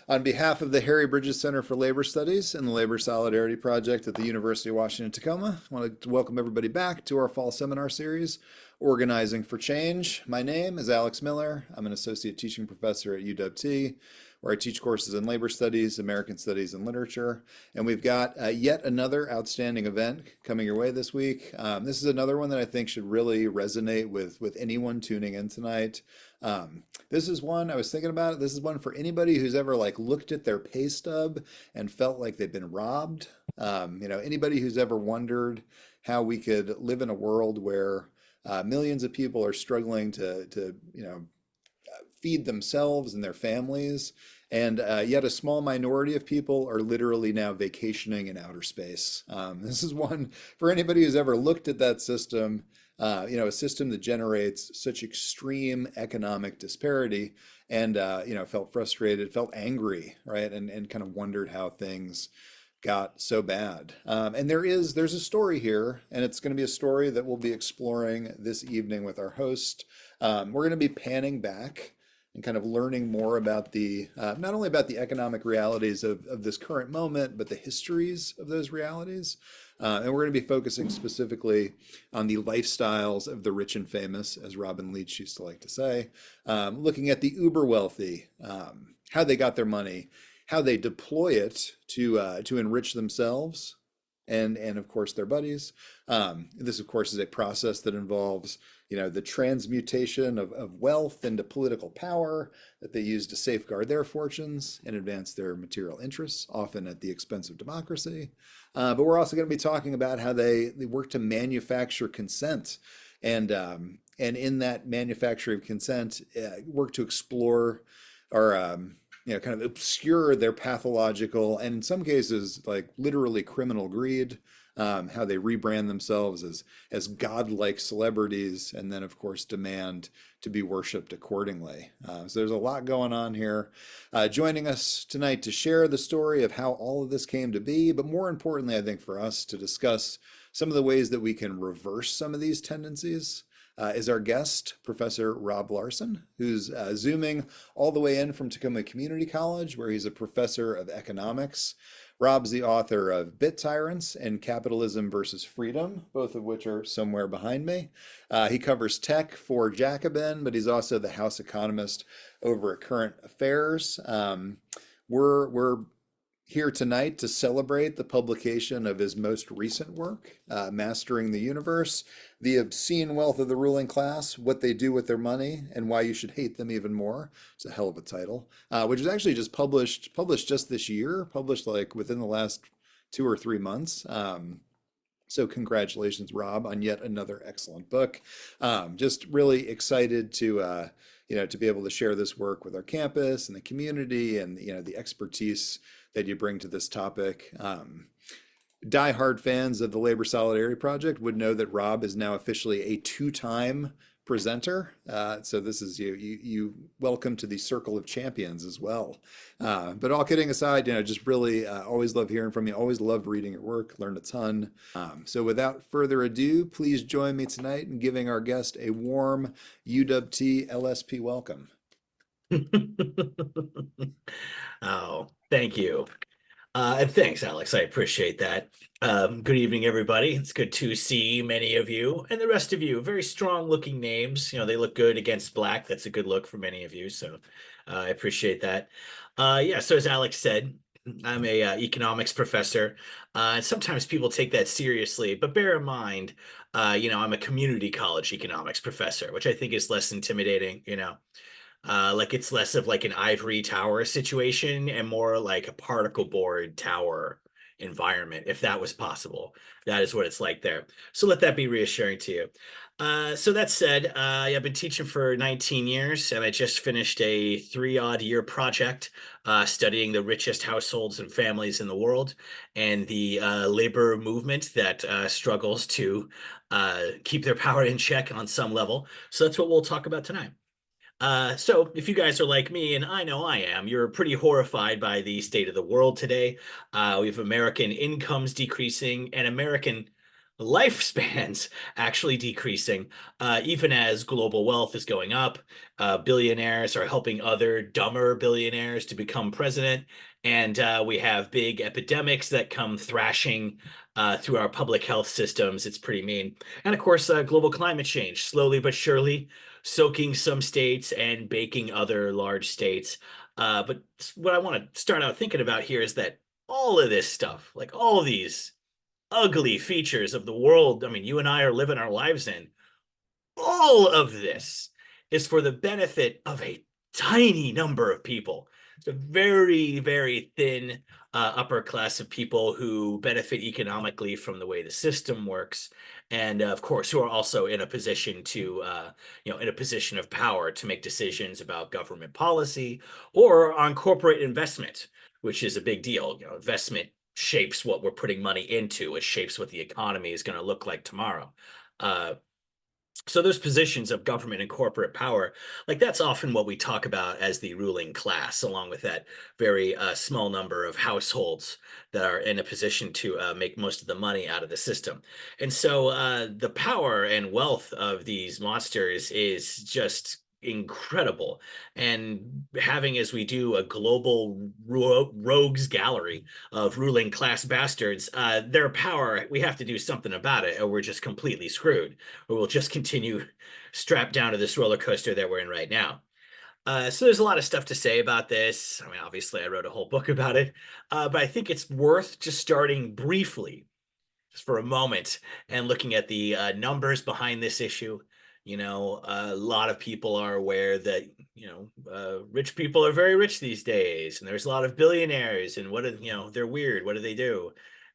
On behalf of the Harry Bridges Center for Labor Studies and the Labor Solidarity Project at the University of Washington, Tacoma, I want to welcome everybody back to our fall seminar series, Organizing for Change. My name is Alex Miller. I'm an associate teaching professor at UW-T, where I teach courses in labor studies, American studies, and literature. And we've got yet another outstanding event coming your way this week. This is another one that I think should really resonate with anyone tuning in tonight. This is one, I was thinking about it, this is one for anybody who's ever looked at their pay stub and felt like they've been robbed. Anybody who's ever wondered how we could live in a world where millions of people are struggling to feed themselves and their families, and yet a small minority of people are literally now vacationing in outer space. This is one for anybody who's ever looked at that system, a system that generates such extreme economic disparity, and felt frustrated, felt angry, right, and kind of wondered how things got so bad. And there's a story here, and it's going to be a story that we'll be exploring this evening with our host. We're going to be panning back and kind of learning more about the not only about the economic realities of this current moment, but the histories of those realities. And we're going to be focusing specifically on the lifestyles of the rich and famous, as Robin Leach used to like to say, looking at the uber wealthy, how they got their money, how they deploy it to enrich themselves and of course their buddies. This of course is a process that involves the transmutation of wealth into political power that they use to safeguard their fortunes and advance their material interests, often at the expense of democracy. But we're also going to be talking about how they work to manufacture consent, and in that manufacture of consent, work to explore or kind of obscure their pathological and in some cases literally criminal greed. How they rebrand themselves as godlike celebrities, and then of course demand to be worshipped accordingly. So there's a lot going on here. Joining us tonight to share the story of how all of this came to be, but more importantly, I think for us to discuss some of the ways that we can reverse some of these tendencies, is our guest, Professor Rob Larson, who's zooming all the way in from Tacoma Community College, where he's a professor of economics. Rob's the author of Tyrants and Capitalism versus Freedom, both of which are somewhere behind me. He covers tech for Jacobin, but he's also the house economist over at Current Affairs. We're here tonight to celebrate the publication of his most recent work, Mastering the Universe, The Obscene Wealth of the Ruling Class, What They Do with Their Money, and Why You Should Hate Them Even More. It's a hell of a title, which was actually just published just this year, published within the last 2 or 3 months. So congratulations, Rob, on yet another excellent book. Just really excited to be able to share this work with our campus and the community, and the expertise that you bring to this topic. Die-hard fans of the Labor Solidarity Project would know that Rob is now officially a 2-time presenter. So this is you welcome to the circle of champions as well. But all kidding aside, just really always love hearing from you. Always love reading your work, learn a ton. So without further ado, please join me tonight in giving our guest a warm UW-T LSP welcome. Oh, thank you. And thanks, Alex. I appreciate that. Good evening, everybody. It's good to see many of you and the rest of you. Very strong looking names. They look good against black. That's a good look for many of you. So I appreciate that. So as Alex said, I'm a economics professor. And sometimes people take that seriously, but bear in mind, I'm a community college economics professor, which I think is less intimidating, it's less of an ivory tower situation and more like a particle board tower, environment, if that was possible. That is what it's like there. So let that be reassuring to you. So that said, I've been teaching for 19 years, and I just finished a 3-odd-year project studying the richest households and families in the world and the labor movement that struggles to keep their power in check on some level. So that's what we'll talk about tonight. So if you guys are like me, and I know I am, you're pretty horrified by the state of the world today. We have American incomes decreasing and American lifespans actually decreasing, even as global wealth is going up. Billionaires are helping other dumber billionaires to become president. And we have big epidemics that come thrashing through our public health systems. It's pretty mean. And of course, global climate change, slowly but surely soaking some states and baking other large states. But what I want to start out thinking about here is that all of this stuff, like all these ugly features of the world, I mean, you and I are living our lives in, all of this is for the benefit of a tiny number of people. It's a very, very thin upper class of people who benefit economically from the way the system works, and of course, who are also in a position to, in a position of power to make decisions about government policy or on corporate investment, which is a big deal. Investment shapes what we're putting money into. It shapes what the economy is going to look like tomorrow. So those positions of government and corporate power, like that's often what we talk about as the ruling class, along with that very small number of households that are in a position to make most of the money out of the system. And so the power and wealth of these monsters is just incredible. And having, as we do, a global rogues gallery of ruling class bastards, their power, we have to do something about it, or we're just completely screwed, or we'll just continue strapped down to this roller coaster that we're in right now. So there's a lot of stuff to say about this. I mean, obviously, I wrote a whole book about it, but I think it's worth just starting briefly, just for a moment, and looking at the numbers behind this issue. A lot of people are aware that, rich people are very rich these days, and there's a lot of billionaires, and they're weird. What do they do?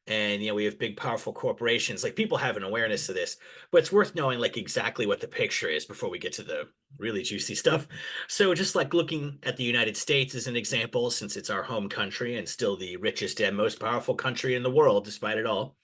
And, we have big, powerful corporations. Like, people have an awareness of this, but it's worth knowing, like, exactly what the picture is before we get to the really juicy stuff. So just like looking at the United States as an example, since it's our home country and still the richest and most powerful country in the world, despite it all.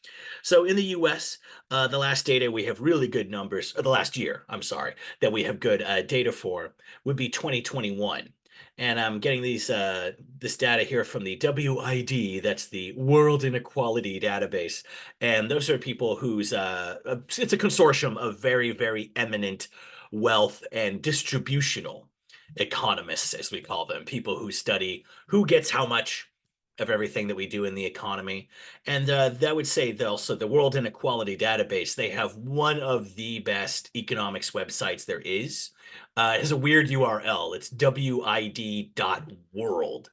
So in the US, the last data we have really good numbers, or the last year, I'm sorry, that we have good data for would be 2021. And I'm getting this data here from the WID, that's the World Inequality Database. And those are people whose, it's a consortium of very, very eminent wealth and distributional economists, as we call them, people who study who gets how much of everything that we do in the economy. And that would say also the World Inequality Database, they have one of the best economics websites there is. It has a weird URL. It's wid.world,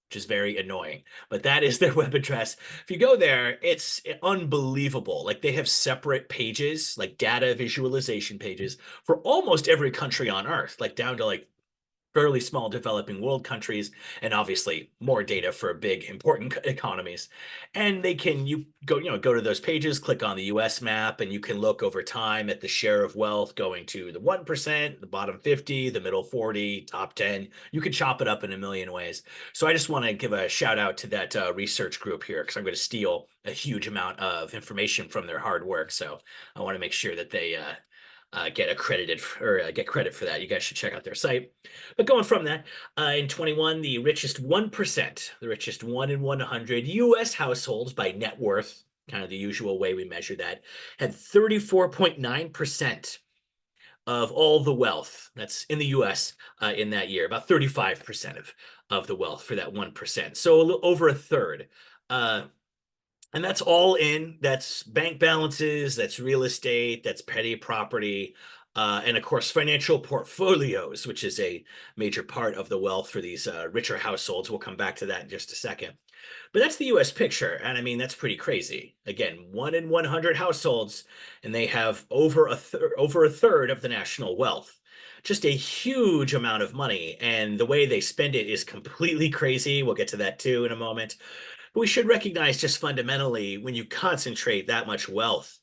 which is very annoying, but that is their web address. If you go there, it's unbelievable. Like, they have separate pages, like data visualization pages for almost every country on Earth, like down to like fairly small developing world countries, and obviously more data for big important economies. And you go to those pages, click on the US map, and you can look over time at the share of wealth going to the 1%, the bottom 50, the middle 40, top 10. You could chop it up in a million ways. So I just want to give a shout out to that research group here, because I'm going to steal a huge amount of information from their hard work. So I want to make sure that they get accredited or get credit for that. You guys should check out their site. But going from that, in 21, the richest 1%, the richest 1 in 100 US households by net worth, kind of the usual way we measure that, had 34.9% of all the wealth that's in the US in that year, about 35% of the wealth for that 1%. So a little over a third. And that's all in, that's bank balances, that's real estate, that's petty property, and of course, financial portfolios, which is a major part of the wealth for these richer households. We'll come back to that in just a second. But that's the US picture. And I mean, that's pretty crazy. Again, 1 in 100 households, and they have over a third of the national wealth. Just a huge amount of money. And the way they spend it is completely crazy. We'll get to that too in a moment. But we should recognize just fundamentally when you concentrate that much wealth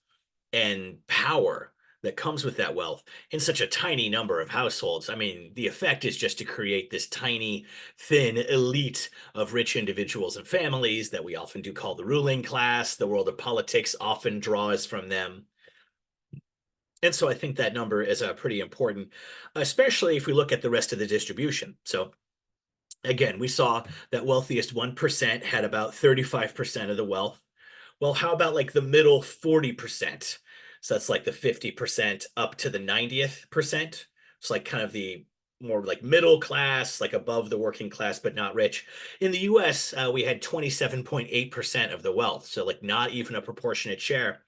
and power that comes with that wealth in such a tiny number of households. I mean, the effect is just to create this tiny, thin elite of rich individuals and families that we often do call the ruling class. The world of politics often draws from them. And so I think that number is pretty important, especially if we look at the rest of the distribution. So again, we saw that wealthiest 1% had about 35% of the wealth. Well, how about like the middle 40%? So that's like the 50% up to the 90th percent. It's like kind of the more like middle class, like above the working class, but not rich. In the US, we had 27.8% of the wealth. So like not even a proportionate share.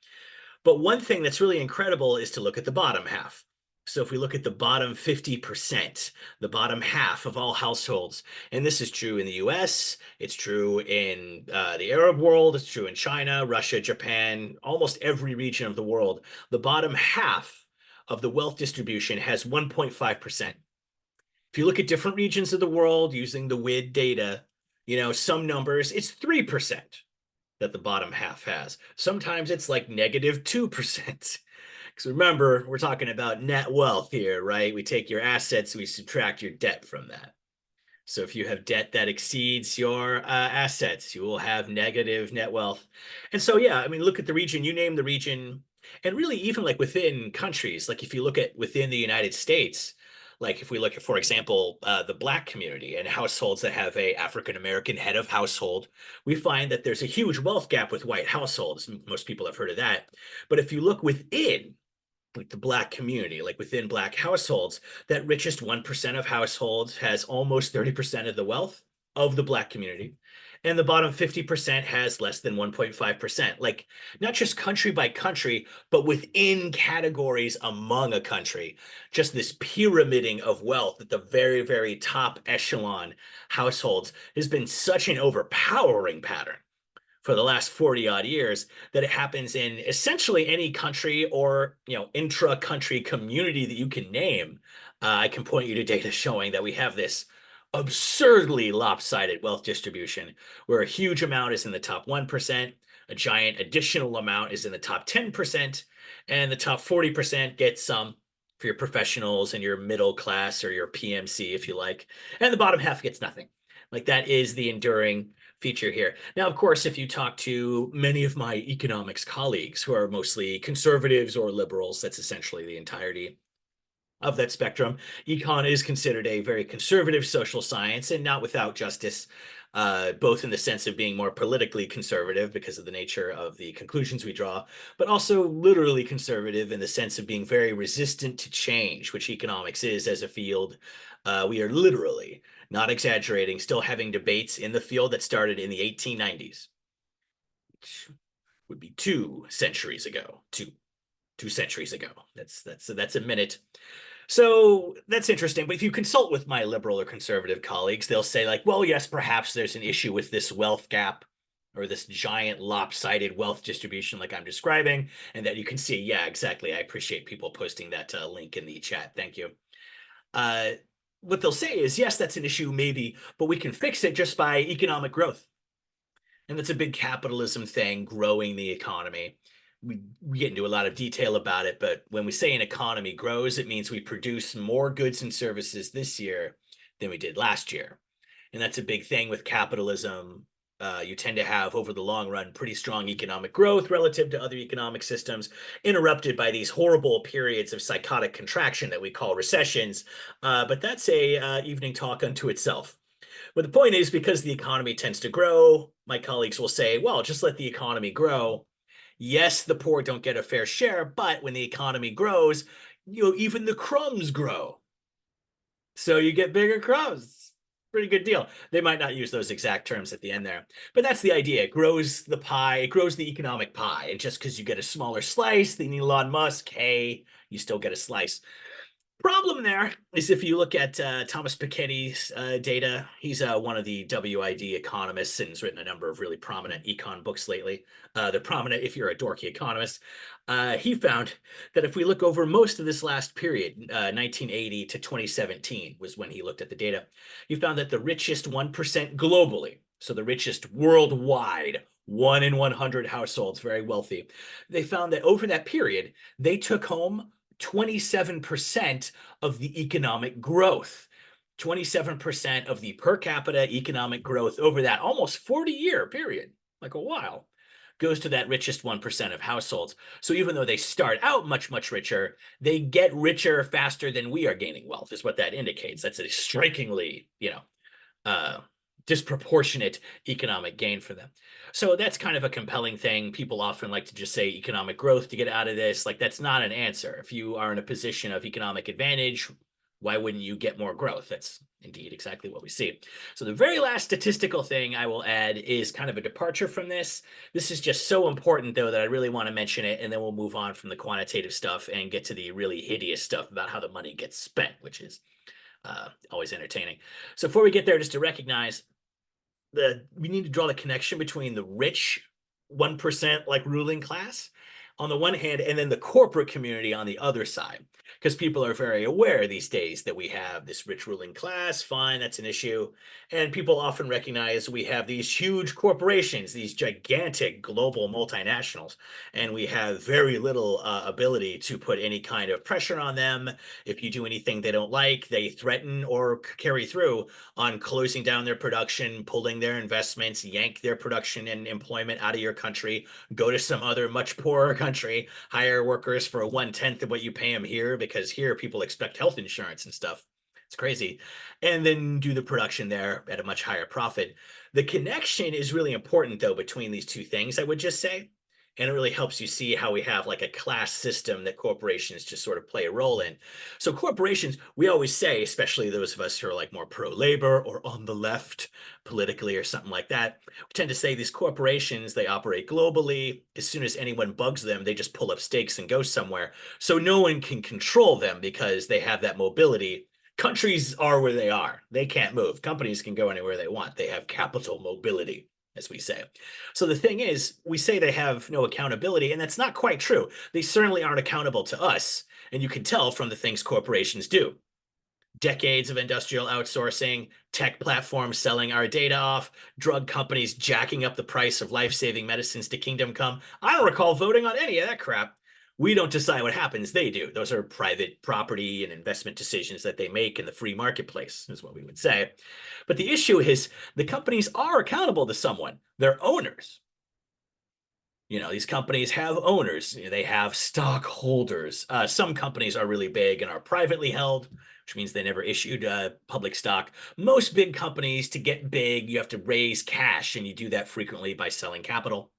But one thing that's really incredible is to look at the bottom half. So if we look at the bottom 50%, the bottom half of all households, and this is true in the US, it's true in the Arab world, it's true in China, Russia, Japan, almost every region of the world, the bottom half of the wealth distribution has 1.5%. If you look at different regions of the world using the WID data, some numbers, it's 3% that the bottom half has. Sometimes it's like negative 2%. Because remember, we're talking about net wealth here, right? We take your assets, we subtract your debt from that. So if you have debt that exceeds your assets, you will have negative net wealth. And so, yeah, I mean, look at the region, you name the region, and really even like within countries, like if you look at within the United States, like if we look at, for example, the Black community and households that have a African American head of household, we find that there's a huge wealth gap with white households. Most people have heard of that. But if you look within like the Black community, like within Black households, that richest 1% of households has almost 30% of the wealth of the Black community. And the bottom 50% has less than 1.5%. Like not just country by country, but within categories among a country. Just this pyramiding of wealth at the very, very top echelon households has been such an overpowering pattern for the last 40 odd years that it happens in essentially any country or intra-country community that you can name. I can point you to data showing that we have this absurdly lopsided wealth distribution where a huge amount is in the top 1%, a giant additional amount is in the top 10%, and the top 40% gets some for your professionals and your middle class or your PMC, if you like, and the bottom half gets nothing. Like that is the enduring feature here. Now, of course, if you talk to many of my economics colleagues who are mostly conservatives or liberals, that's essentially the entirety of that spectrum. Econ is considered a very conservative social science and not without justice, both in the sense of being more politically conservative because of the nature of the conclusions we draw, but also literally conservative in the sense of being very resistant to change, which economics is as a field. We are literally, not exaggerating, still having debates in the field that started in the 1890s, which would be 2 centuries ago. Two centuries ago. That's a minute. So that's interesting. But if you consult with my liberal or conservative colleagues, they'll say like, well, yes, perhaps there's an issue with this wealth gap or this giant lopsided wealth distribution like I'm describing, and that you can see, yeah, exactly. I appreciate people posting that link in the chat. Thank you. What they'll say is, yes, that's an issue maybe, but we can fix it just by economic growth. And that's a big capitalism thing, growing the economy. We get into a lot of detail about it, but when we say an economy grows, it means we produce more goods and services this year than we did last year. And that's a big thing with capitalism. You tend to have, over the long run, pretty strong economic growth relative to other economic systems, interrupted by these horrible periods of psychotic contraction that we call recessions. But that's a evening talk unto itself. But the point is, because the economy tends to grow, my colleagues will say, well, just let the economy grow. Yes, the poor don't get a fair share, but when the economy grows, even the crumbs grow. So you get bigger crumbs. Pretty good deal. They might not use those exact terms at the end there, but that's the idea. It grows the pie, it grows the economic pie. And just because you get a smaller slice than Elon Musk, hey, you still get a slice. Problem there is if you look at Thomas Piketty's data, he's one of the WID economists and has written a number of really prominent econ books lately. They're prominent if you're a dorky economist. He found that if we look over most of this last period, 1980 to 2017 was when he looked at the data, he found that the richest 1% globally, so the richest worldwide, 1 in 100 households, very wealthy, they found that over that period, they took home 27% of the economic growth. 27% of the per capita economic growth over that almost 40-year period, like a while, goes to that richest 1% of households. So even though they start out much, much richer, they get richer faster than we are gaining wealth, is what that indicates. That's a strikingly, uh, disproportionate economic gain for them. So that's kind of a compelling thing. People often like to just say economic growth to get out of this. Like, that's not an answer. If you are in a position of economic advantage, why wouldn't you get more growth? That's indeed exactly what we see. So the very last statistical thing I will add is kind of a departure from this. This is just so important, though, that I really want to mention it, and then we'll move on from the quantitative stuff and get to the really hideous stuff about how the money gets spent, which is always entertaining. So before we get there, just to recognize we need to draw the connection between the rich 1% like ruling class on the one hand, and then the corporate community on the other side. Because people are very aware these days that we have this rich ruling class, fine, that's an issue. And people often recognize we have these huge corporations, these gigantic global multinationals, and we have very little ability to put any kind of pressure on them. If you do anything they don't like, they threaten or carry through on closing down their production, pulling their investments, yank their production and employment out of your country, go to some other much poorer country, hire workers for 1/10 of what you pay them here, because here people expect health insurance and stuff. It's crazy. And then do the production there at a much higher profit. The connection is really important, though, between these two things, I would just say. And it really helps you see how we have like a class system that corporations just sort of play a role in. So corporations, we always say, especially those of us who are like more pro-labor or on the left politically or something like that, we tend to say these corporations, they operate globally. As soon as anyone bugs them, they just pull up stakes and go somewhere. So no one can control them because they have that mobility. Countries are where they are. They can't move. Companies can go anywhere they want. They have capital mobility, as we say. So the thing is, we say they have no accountability, and that's not quite true. They certainly aren't accountable to us, and you can tell from the things corporations do. Decades of industrial outsourcing, tech platforms selling our data off, drug companies jacking up the price of life-saving medicines to kingdom come. I don't recall voting on any of that crap. We don't decide what happens, they do. Those are private property and investment decisions that they make in the free marketplace, is what we would say. But the issue is the companies are accountable to someone. They're owners. These companies have owners. They have stockholders. Some companies are really big and are privately held, which means they never issued public stock. Most big companies, to get big, you have to raise cash, and you do that frequently by selling capital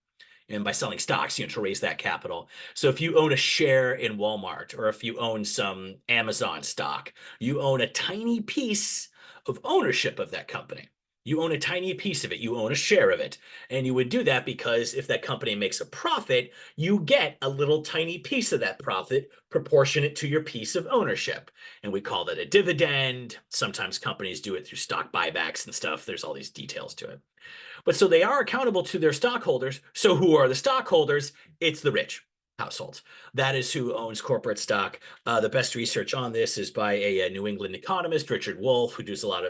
and by selling stocks, to raise that capital. So if you own a share in Walmart, or if you own some Amazon stock, you own a tiny piece of ownership of that company. You own a tiny piece of it. You own a share of it. And you would do that because if that company makes a profit, you get a little tiny piece of that profit proportionate to your piece of ownership. And we call that a dividend. Sometimes companies do it through stock buybacks and stuff. There's all these details to it. But so they are accountable to their stockholders. So who are the stockholders? It's the rich households. That is who owns corporate stock. The best research on this is by a New England economist, Richard Wolff, who does a lot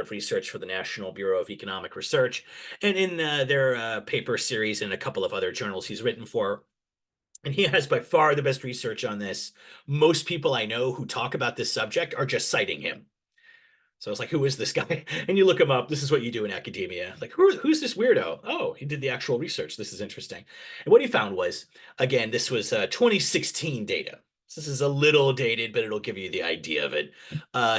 of research for the National Bureau of Economic Research, and in their paper series and a couple of other journals he's written for. And he has by far the best research on this. Most people I know who talk about this subject are just citing him. So I was like, who is this guy? And you look him up. This is what you do in academia. Like, who's this weirdo? Oh, he did the actual research. This is interesting. And what he found was, again, this was 2016 data. So this is a little dated, but it'll give you the idea of it.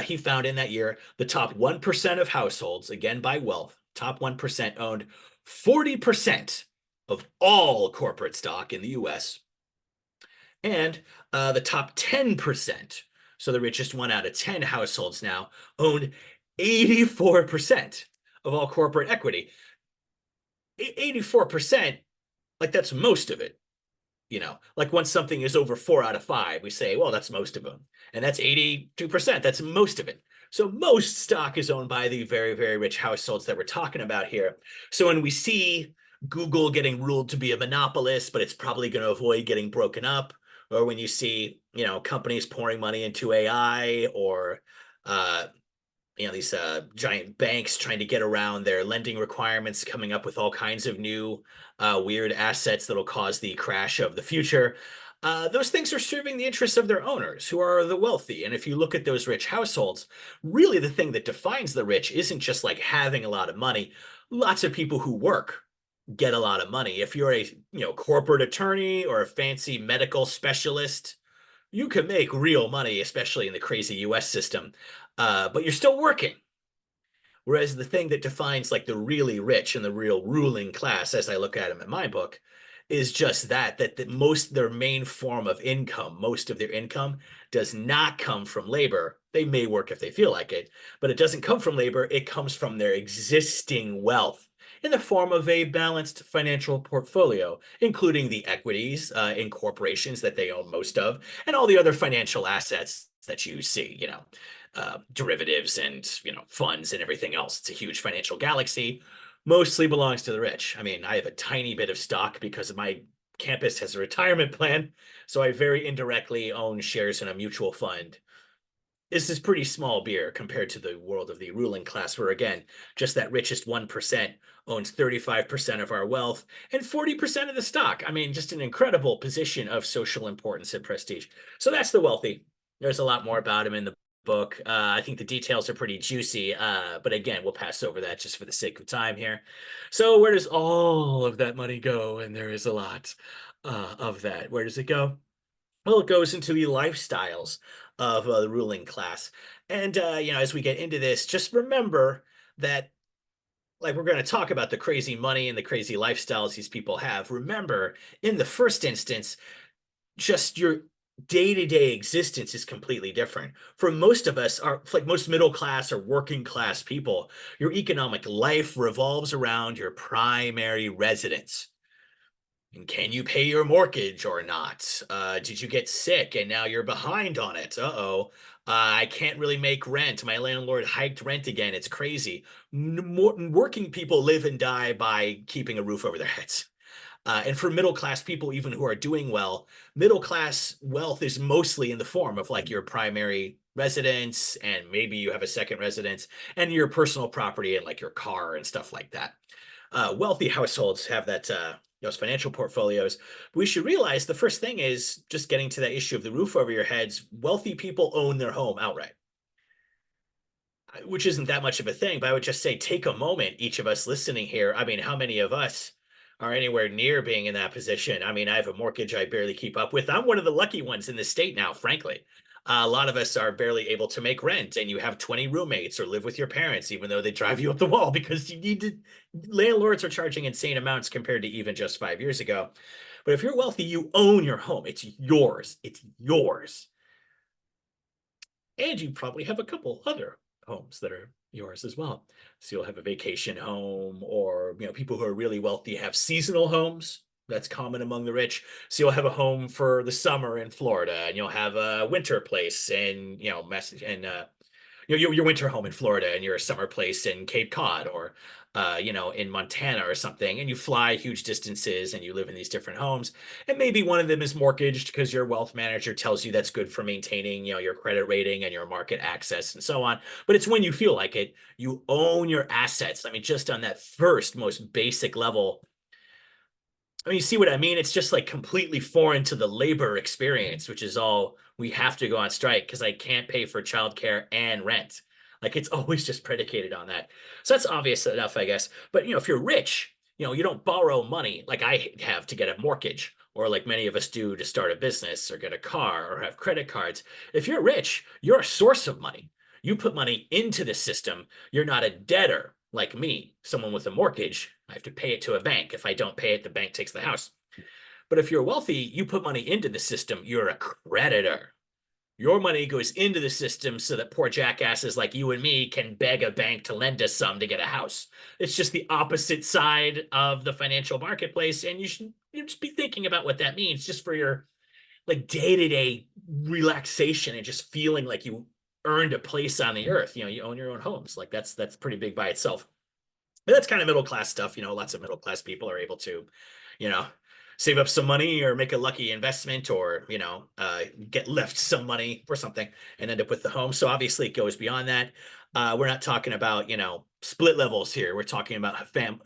He found in that year, the top 1% of households, again by wealth, top 1% owned 40% of all corporate stock in the US. And the top 10%, so the richest 1 out of 10 households now, owned 84% of all corporate equity. 84%, like that's most of it. Like once something is over 4 out of 5, we say, well, that's most of them. And that's 82%. That's most of it. So most stock is owned by the very, very rich households that we're talking about here. So when we see Google getting ruled to be a monopolist, but it's probably going to avoid getting broken up, or when you see, companies pouring money into AI, or these giant banks trying to get around their lending requirements, coming up with all kinds of new weird assets that'll cause the crash of the future. Those things are serving the interests of their owners, who are the wealthy. And if you look at those rich households, really the thing that defines the rich isn't just like having a lot of money. Lots of people who work get a lot of money. If you're a corporate attorney or a fancy medical specialist, you can make real money, especially in the crazy US system, but you're still working. Whereas the thing that defines like the really rich and the real ruling class, as I look at them in my book, is just that most their main form of income, most of their income does not come from labor. They may work if they feel like it, but it doesn't come from labor. It comes from their existing wealth in the form of a balanced financial portfolio, including the equities in corporations that they own most of, and all the other financial assets that you see, derivatives and funds and everything else. It's a huge financial galaxy. Mostly belongs to the rich. I mean, I have a tiny bit of stock because my campus has a retirement plan, so I very indirectly own shares in a mutual fund. This is pretty small beer compared to the world of the ruling class, where again, just that richest 1% owns 35% of our wealth and 40% of the stock. I mean, just an incredible position of social importance and prestige. So that's the wealthy. There's a lot more about him in the book. I think the details are pretty juicy, but again, we'll pass over that just for the sake of time here. So where does all of that money go? And there is a lot of that. Where does it go? Well, it goes into the lifestyles of the ruling class. And, as we get into this, just remember that, like, we're going to talk about the crazy money and the crazy lifestyles these people have. Remember, in the first instance, just your day-to-day existence is completely different. For most of us, are like most middle class or working class people, your economic life revolves around your primary residence. And can you pay your mortgage or not? Did you get sick and now you're behind on it? Uh-oh. I can't really make rent. My landlord hiked rent again. It's crazy. Working people live and die by keeping a roof over their heads. And for middle class people, even who are doing well, middle class wealth is mostly in the form of like your primary residence, and maybe you have a second residence, and your personal property and like your car and stuff like that. Wealthy households have that those financial portfolios. But we should realize the first thing is just getting to that issue of the roof over your heads. Wealthy people own their home outright, which isn't that much of a thing. But I would just say take a moment, each of us listening here. I mean, how many of us are anywhere near being in that position? I mean, I have a mortgage I barely keep up with. I'm one of the lucky ones in the state now, frankly. A lot of us are barely able to make rent, and you have 20 roommates or live with your parents, even though they drive you up the wall because you need to. Landlords are charging insane amounts compared to even just 5 years ago. But if you're wealthy, you own your home. It's yours. It's yours. And you probably have a couple other homes that are yours as well. So you'll have a vacation home, or people who are really wealthy have seasonal homes. That's common among the rich. So you'll have a home for the summer in Florida, and you'll have a winter place in your winter home in Florida and your summer place in Cape Cod, or in Montana or something, and you fly huge distances and you live in these different homes. And maybe one of them is mortgaged because your wealth manager tells you that's good for maintaining, your credit rating and your market access and so on. But it's when you feel like it, you own your assets. I mean, just on that first most basic level, I mean, you see what I mean? It's just like completely foreign to the labor experience, which is all we have to go on strike because I can't pay for childcare and rent. Like it's always just predicated on that. So that's obvious enough, I guess. But if you're rich, you don't borrow money like I have to get a mortgage, or like many of us do to start a business or get a car or have credit cards. If you're rich, you're a source of money. You put money into the system. You're not a debtor like me, someone with a mortgage. I have to pay it to a bank. If I don't pay it, the bank takes the house. But if you're wealthy, you put money into the system, you're a creditor. Your money goes into the system so that poor jackasses like you and me can beg a bank to lend us some to get a house. It's just the opposite side of the financial marketplace, and you just be thinking about what that means just for your like day-to-day relaxation and just feeling like you earned a place on the earth. You own your own homes. Like that's pretty big by itself. But that's kind of middle class stuff. Lots of middle class people are able to, you know, save up some money or make a lucky investment or, get left some money or something and end up with the home. So obviously it goes beyond that. We're not talking about, split levels here. We're talking about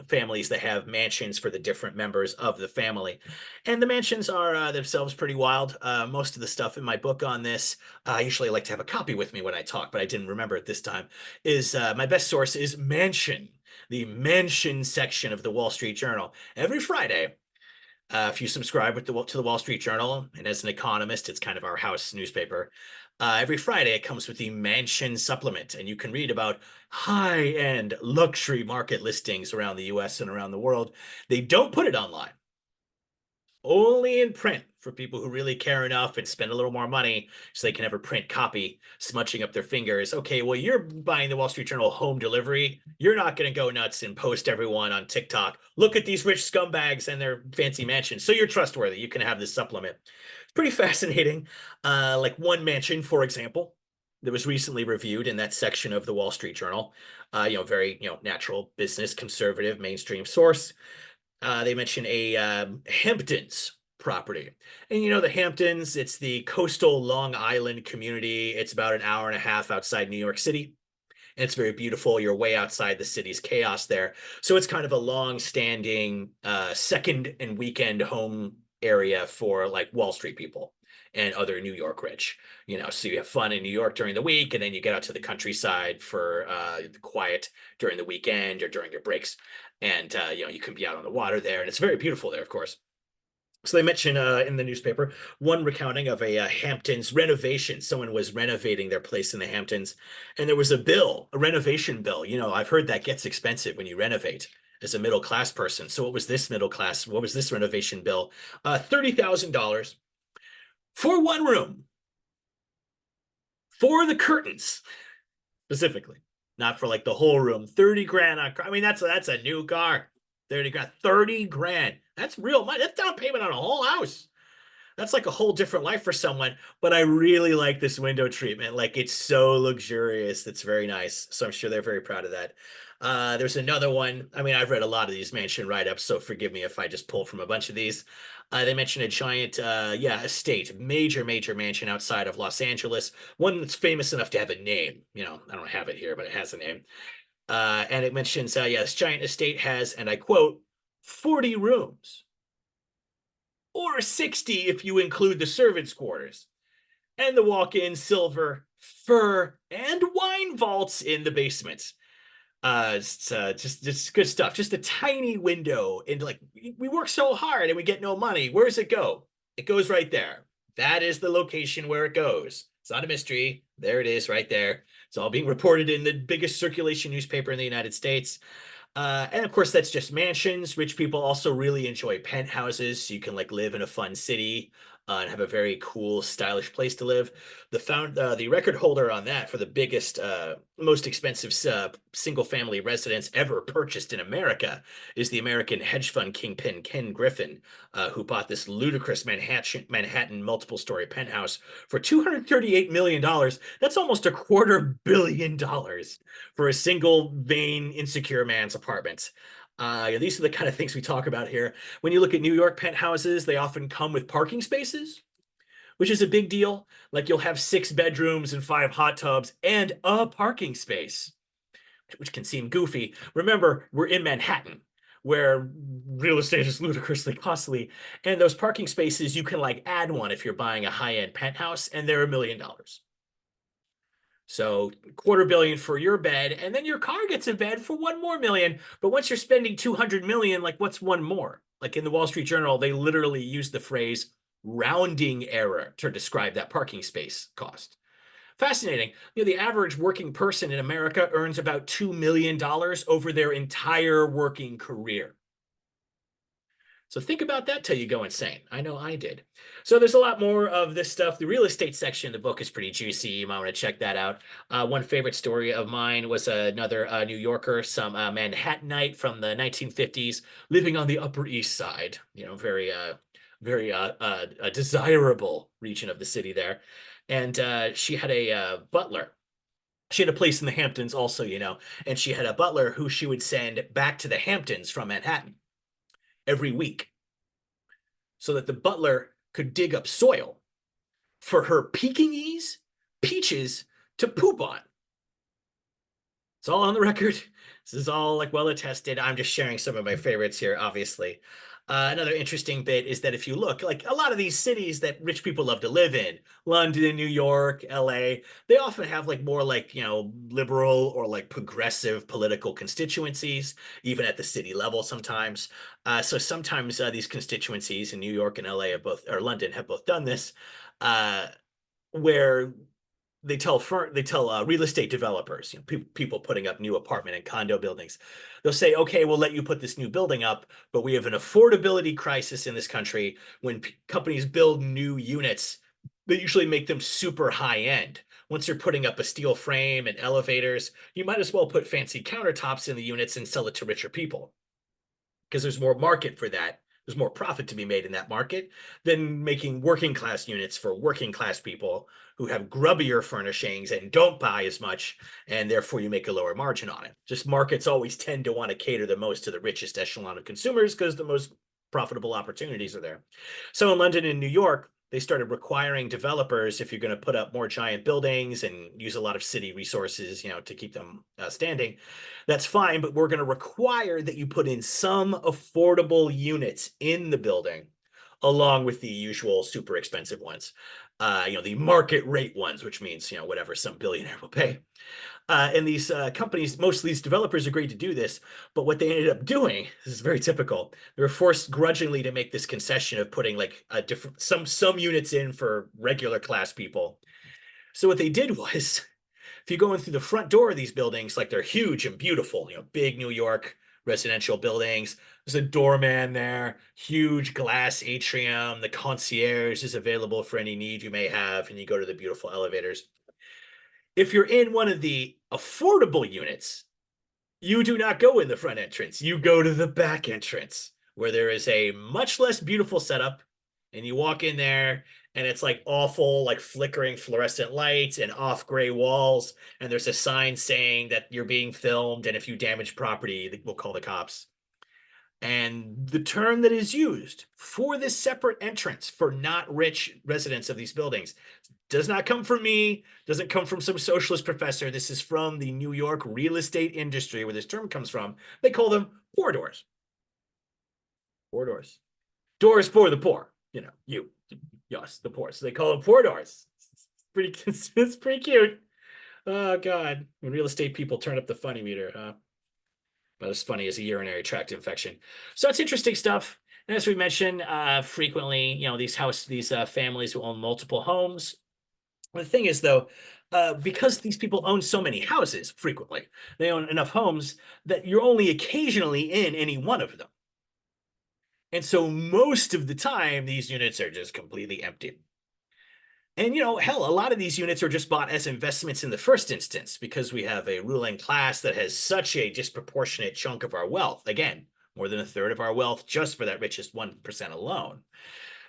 families that have mansions for the different members of the family. And the mansions are themselves pretty wild. Most of the stuff in my book on this, I usually like to have a copy with me when I talk, but I didn't remember it this time, is my best source is Mansion, the Mansion section of the Wall Street Journal. Every Friday, if you subscribe to the Wall Street Journal, and as an economist, it's kind of our house newspaper. Every Friday, it comes with the Mansion Supplement, and you can read about high-end luxury market listings around the US and around the world. They don't put it online, only in print for people who really care enough and spend a little more money so they can have a print copy, smudging up their fingers. Okay, well, you're buying the Wall Street Journal home delivery. You're not going to go nuts and post everyone on TikTok. Look at these rich scumbags and their fancy mansions. So you're trustworthy. You can have this supplement. It's pretty fascinating. Like one mansion, for example, that was recently reviewed in that section of the Wall Street Journal. Very, natural business, conservative, mainstream source. They mention a Hamptons property. And the Hamptons, it's the coastal Long Island community. It's about an hour and a half outside New York City. And it's very beautiful. You're way outside the city's chaos there. So it's kind of a long-standing second and weekend home area for like Wall Street people and other New York rich. So you have fun in New York during the week, and then you get out to the countryside for quiet during the weekend or during your breaks. And you can be out on the water there, and it's very beautiful there, of course. So they mention in the newspaper one recounting of a Hamptons renovation. Someone was renovating their place in the Hamptons, and there was a renovation bill. I've heard that gets expensive when you renovate as a middle class person. So what was this renovation bill? $30,000 for one room, for the curtains specifically, not for like the whole room. 30 grand on car. I mean, that's a new car. 30 grand, 30 grand. That's real money. That's down payment on a whole house. That's like a whole different life for someone. But I really like this window treatment. Like, it's so luxurious. It's very nice. So I'm sure they're very proud of that. There's another one. I mean, I've read a lot of these mansion write-ups, so forgive me if I just pull from a bunch of these. They mention a giant, estate, major mansion outside of Los Angeles. One that's famous enough to have a name. I don't have it here, but it has a name. And it mentions, this giant estate has, and I quote, 40 rooms, or 60 if you include the servants' quarters, and the walk-in silver, fur, and wine vaults in the basement. It's just good stuff. Just a tiny window into, like, we work so hard and we get no money. Where does it go? It goes right there. That is the location where it goes. It's not a mystery. There it is right there. It's all being reported in the biggest circulation newspaper in the United States. And of course, that's just mansions. Rich people also really enjoy penthouses. So you can like live in a fun city and have a very cool, stylish place to live. The record holder on that for the biggest, most expensive single-family residence ever purchased in America is the American hedge fund kingpin Ken Griffin, who bought this ludicrous Manhattan multiple-story penthouse for $238 million. That's almost $250 million for a single, vain, insecure man's apartment. These are the kind of things we talk about here. When you look at New York penthouses, they often come with parking spaces, which is a big deal. Like, you'll have 6 bedrooms and 5 hot tubs and a parking space, which can seem goofy. Remember, we're in Manhattan, where real estate is ludicrously costly. And those parking spaces, you can like add one if you're buying a high-end penthouse, and they're $1 million. So $250 million for your bed, and then your car gets a bed for $1 more million. But once you're spending $200 million, like, what's one more? Like, in the Wall Street Journal, they literally use the phrase rounding error to describe that parking space cost. Fascinating. The average working person in America earns about $2 million over their entire working career. So think about that till you go insane. I know I did. So there's a lot more of this stuff. The real estate section of the book is pretty juicy. You might want to check that out. One favorite story of mine was another New Yorker, some Manhattanite from the 1950s, living on the Upper East Side. Very a desirable region of the city there. And she had a butler. She had a place in the Hamptons also, and she had a butler who she would send back to the Hamptons from Manhattan every week. so that the butler could dig up soil for her Pekingese peaches to poop on. It's all on the record. This is all like well attested. I'm just sharing some of my favorites here, obviously. Another interesting bit is that if you look, like a lot of these cities that rich people love to live in, London, New York, LA, they often have like more like, liberal or like progressive political constituencies, even at the city level sometimes. So sometimes these constituencies in New York and LA have both, or London have both done this, uh, where they tell real estate developers, people putting up new apartment and condo buildings. They'll say, okay, we'll let you put this new building up, but we have an affordability crisis in this country. When companies build new units, they usually make them super high end. Once you're putting up a steel frame and elevators, you might as well put fancy countertops in the units and sell it to richer people, because there's more market for that. There's more profit to be made in that market than making working class units for working class people who have grubbier furnishings and don't buy as much, and therefore you make a lower margin on it. Just markets always tend to want to cater the most to the richest echelon of consumers because the most profitable opportunities are there. So in London and New York, they started requiring developers, if you're going to put up more giant buildings and use a lot of city resources, to keep them standing, that's fine, but we're going to require that you put in some affordable units in the building, along with the usual super expensive ones, the market rate ones, which means, whatever some billionaire will pay. And these companies, most of these developers agreed to do this, but what they ended up doing, this is very typical, they were forced grudgingly to make this concession of putting like a different some units in for regular class people. So what they did was, if you go in through the front door of these buildings, like they're huge and beautiful, big New York residential buildings. There's a doorman there, huge glass atrium. The concierge is available for any need you may have, and you go to the beautiful elevators. If you're in one of the affordable units, you do not go in the front entrance. You go to the back entrance, where there is a much less beautiful setup. And you walk in there, and it's like awful, like flickering fluorescent lights and off gray walls. And there's a sign saying that you're being filmed, and if you damage property, we'll call the cops. And the term that is used for this separate entrance for not rich residents of these buildings does not come from me, doesn't come from some socialist professor. This is from the New York real estate industry, where this term comes from. They call them poor doors. Poor doors. Doors for the poor. Yes, the poor. So they call them poor doors. It's pretty cute. Oh, God. When real estate people turn up the funny meter, huh? About as funny as a urinary tract infection. So it's interesting stuff. And as we mentioned, frequently, these families who own multiple homes. The thing is, though, because these people own so many houses frequently, they own enough homes that you're only occasionally in any one of them. And so most of the time, these units are just completely empty. And, hell, a lot of these units are just bought as investments in the first instance, because we have a ruling class that has such a disproportionate chunk of our wealth. Again, more than a third of our wealth just for that richest 1% alone.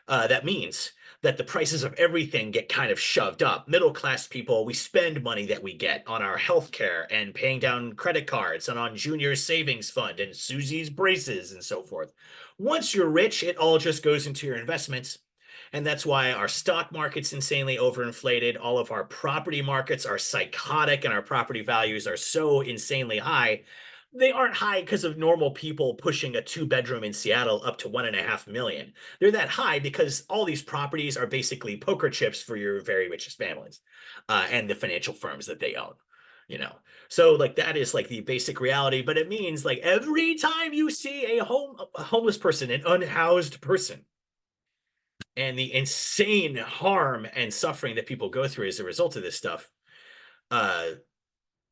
That means that the prices of everything get kind of shoved up. Middle class people, we spend money that we get on our health care and paying down credit cards and on Junior's savings fund and Susie's braces and so forth. Once you're rich, it all just goes into your investments. And that's why our stock market's insanely overinflated. All of our property markets are psychotic, and our property values are so insanely high. They aren't high because of normal people pushing a 2-bedroom in Seattle up to 1.5 million. They're that high because all these properties are basically poker chips for your very richest families, and the financial firms that they own. So like that is like the basic reality. But it means like every time you see a homeless person, an unhoused person, and the insane harm and suffering that people go through as a result of this stuff,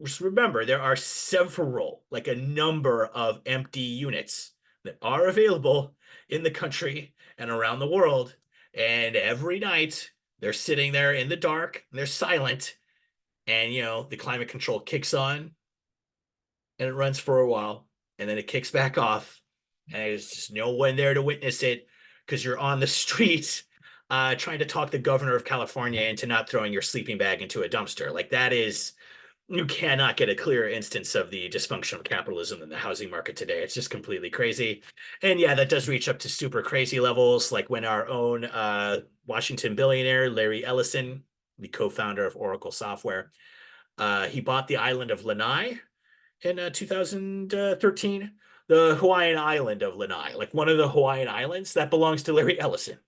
just remember there are several, like a number of empty units that are available in the country and around the world. And every night they're sitting there in the dark, they're silent, and the climate control kicks on and it runs for a while, and then it kicks back off, and there's just no one there to witness it because you're on the streets trying to talk the governor of California into not throwing your sleeping bag into a dumpster. Like that is You cannot get a clearer instance of the dysfunction of capitalism than the housing market today. It's just completely crazy. And yeah, that does reach up to super crazy levels, like when our own Washington billionaire, Larry Ellison, the co-founder of Oracle Software, he bought the island of Lanai in 2013, the Hawaiian island of Lanai, like one of the Hawaiian islands that belongs to Larry Ellison.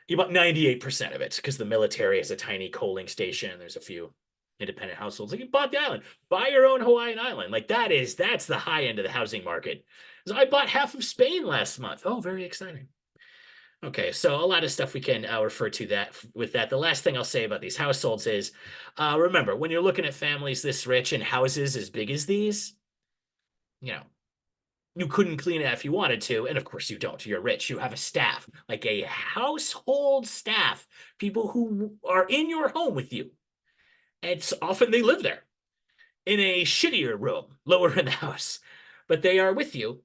He bought 98% of it because the military has a tiny coaling station. There's a few independent households. Like, you bought the island, buy your own Hawaiian island. Like, that's the high end of the housing market. So I bought half of Spain last month. Oh, very exciting. Okay, so a lot of stuff we can refer to that with that. The last thing I'll say about these households is, remember, when you're looking at families this rich and houses as big as these, you know, you couldn't clean it if you wanted to. And of course you don't. You're rich. You have a staff, like a household staff, people who are in your home with you. It's often they live there in a shittier room lower in the house, but they are with you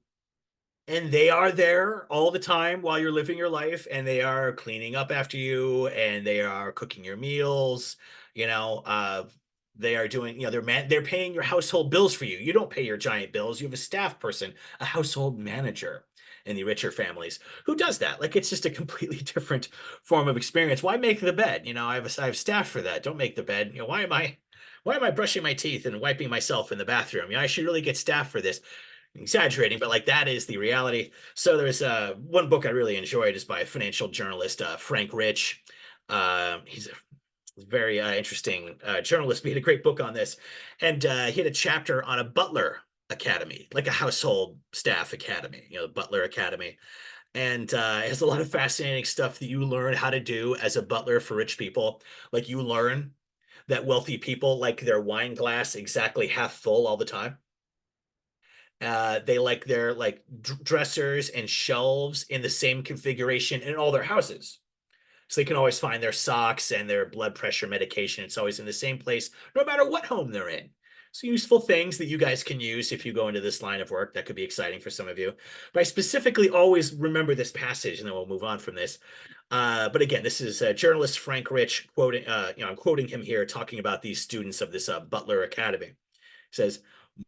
and they are there all the time while you're living your life, and they are cleaning up after you, and they are cooking your meals, you know, they are doing, they're paying your household bills for you. You don't pay your giant bills. You have a staff person, a household manager in the richer families who does that. Like, it's just a completely different form of experience. Why make the bed? I have staff for that. Don't make the bed. Why am I brushing my teeth and wiping myself in the bathroom? I should really get staff for this. Exaggerating, but like, that is the reality. So there's one book I really enjoyed is by a financial journalist, Frank Rich. He's a very interesting journalist. But he had a great book on this, and he had a chapter on a butler academy, like a household staff academy, the Butler Academy. And it has a lot of fascinating stuff that you learn how to do as a butler for rich people. Like, you learn that wealthy people like their wine glass exactly half full all the time. They like their dressers and shelves in the same configuration in all their houses. So they can always find their socks and their blood pressure medication. It's always in the same place, no matter what home they're in. So useful things that you guys can use if you go into this line of work. That could be exciting for some of you. But I specifically always remember this passage, and then we'll move on from this. But again, this is journalist Frank Rich quoting, I'm quoting him here, talking about these students of this Butler Academy. He says,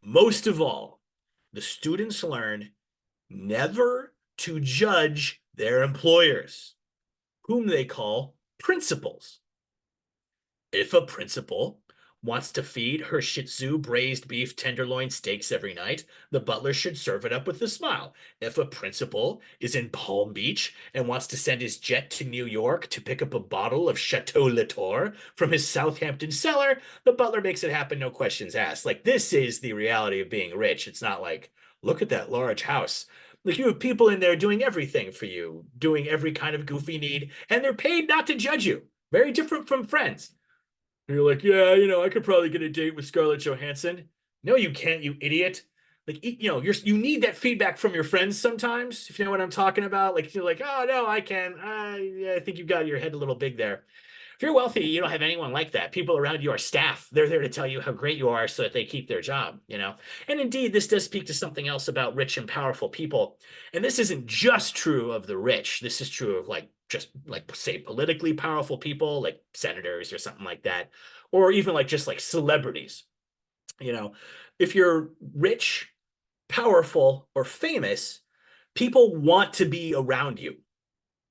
most of all, the students learn never to judge their employers, whom they call principals. If a principal wants to feed her Shih Tzu braised beef tenderloin steaks every night, the butler should serve it up with a smile. If a principal is in Palm Beach and wants to send his jet to New York to pick up a bottle of Chateau Latour from his Southampton cellar, the butler makes it happen, no questions asked. Like, this is the reality of being rich. It's not like, look at that large house. Like, you have people in there doing everything for you, doing every kind of goofy need, and they're paid not to judge you. Very different from friends. And you're like, yeah, I could probably get a date with Scarlett Johansson. No, you can't, you idiot. Like, you need that feedback from your friends sometimes, if you know what I'm talking about. Like, you're like, oh, no, I can. I think you've got your head a little big there. If you're wealthy, you don't have anyone like that. People around you are staff. They're there to tell you how great you are so that they keep their job. And indeed, this does speak to something else about rich and powerful people. And this isn't just true of the rich. This is true of just say politically powerful people, like senators or something like that, or even just celebrities. If you're rich, powerful, or famous, people want to be around you.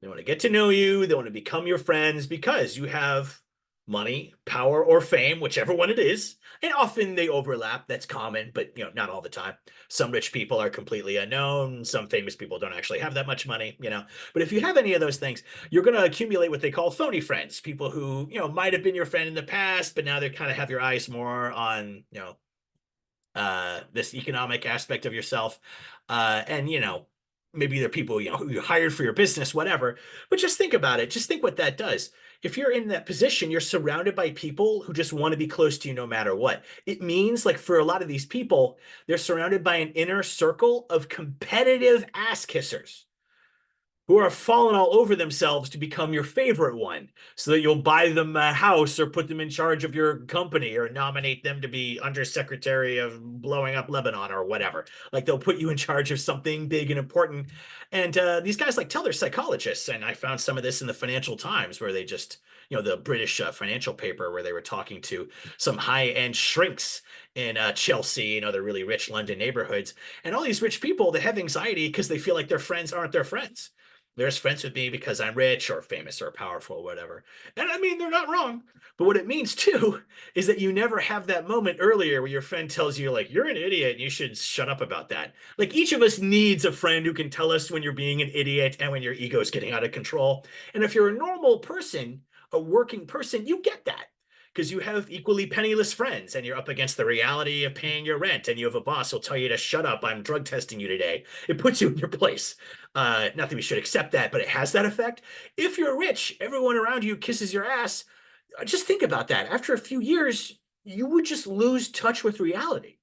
They want to get to know you. They want to become your friends because you have money, power, or fame, whichever one it is. And often they overlap. That's common, but not all the time. Some rich people are completely unknown. Some famous people don't actually have that much money, But if you have any of those things, you're going to accumulate what they call phony friends, people who, might have been your friend in the past, but now they kind of have your eyes more on, this economic aspect of yourself. And maybe they're people who you hired for your business, whatever. But just think about it. Just think what that does. If you're in that position, you're surrounded by people who just want to be close to you no matter what. It means, for a lot of these people, they're surrounded by an inner circle of competitive ass kissers who are falling all over themselves to become your favorite one so that you'll buy them a house or put them in charge of your company or nominate them to be undersecretary of blowing up Lebanon or whatever. Like, they'll put you in charge of something big and important. And these guys tell their psychologists, and I found some of this in the Financial Times, where they just, the British financial paper where they were talking to some high-end shrinks in Chelsea and other really rich London neighborhoods. And all these rich people, they have anxiety because they feel like their friends aren't their friends. They're just friends with me because I'm rich or famous or powerful or whatever. And I mean, they're not wrong. But what it means too is that you never have that moment earlier where your friend tells you, like, you're an idiot and you should shut up about that. Like, each of us needs a friend who can tell us when you're being an idiot and when your ego is getting out of control. And if you're a normal person, a working person, you get that because you have equally penniless friends and you're up against the reality of paying your rent and you have a boss who'll tell you to shut up, I'm drug testing you today. It puts you in your place. Not that we should accept that, but it has that effect. If you're rich, everyone around you kisses your ass. Just think about that. After a few years, you would just lose touch with reality.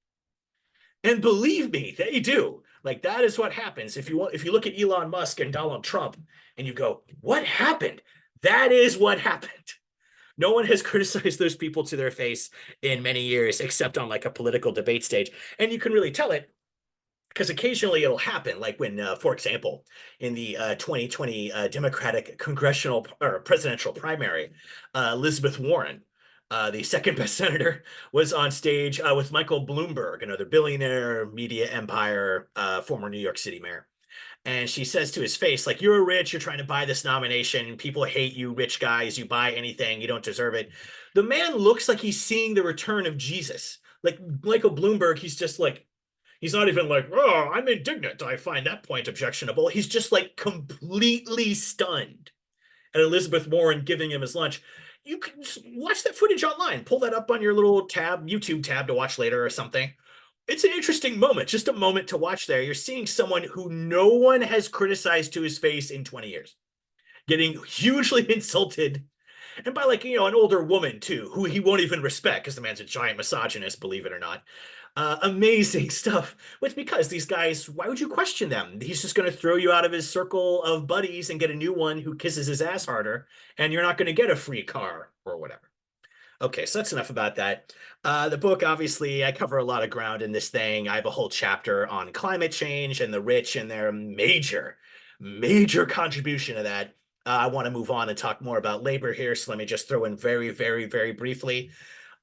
And believe me, they do. Like, that is what happens. If you look at Elon Musk and Donald Trump and you go, what happened? That is what happened. No one has criticized those people to their face in many years, except on like a political debate stage. And you can really tell it because occasionally it'll happen. Like when, for example, in the 2020 Democratic congressional or presidential primary, Elizabeth Warren, the second best senator, was on stage with Michael Bloomberg, another billionaire, media empire, former New York City mayor. And she says to his face, like, you're rich, you're trying to buy this nomination. People hate you, rich guys. You buy anything, you don't deserve it. The man looks like he's seeing the return of Jesus. Like Michael Bloomberg, he's just like, he's not even like, oh, I'm indignant. I find that point objectionable. He's just like completely stunned at Elizabeth Warren giving him his lunch. You can watch that footage online. Pull that up on your little YouTube tab to watch later or something. It's an interesting moment, just a moment to watch there. You're seeing someone who no one has criticized to his face in 20 years, getting hugely insulted. And by like, an older woman too, who he won't even respect because the man's a giant misogynist, believe it or not. Amazing stuff. Which because these guys, why would you question them? He's just going to throw you out of his circle of buddies and get a new one who kisses his ass harder, and you're not going to get a free car or whatever. Okay, so that's enough about that. The book, obviously, I cover a lot of ground in this thing. I have a whole chapter on climate change and the rich and their major contribution to that. I want to move on and talk more about labor here, so let me just throw in very, very, very briefly.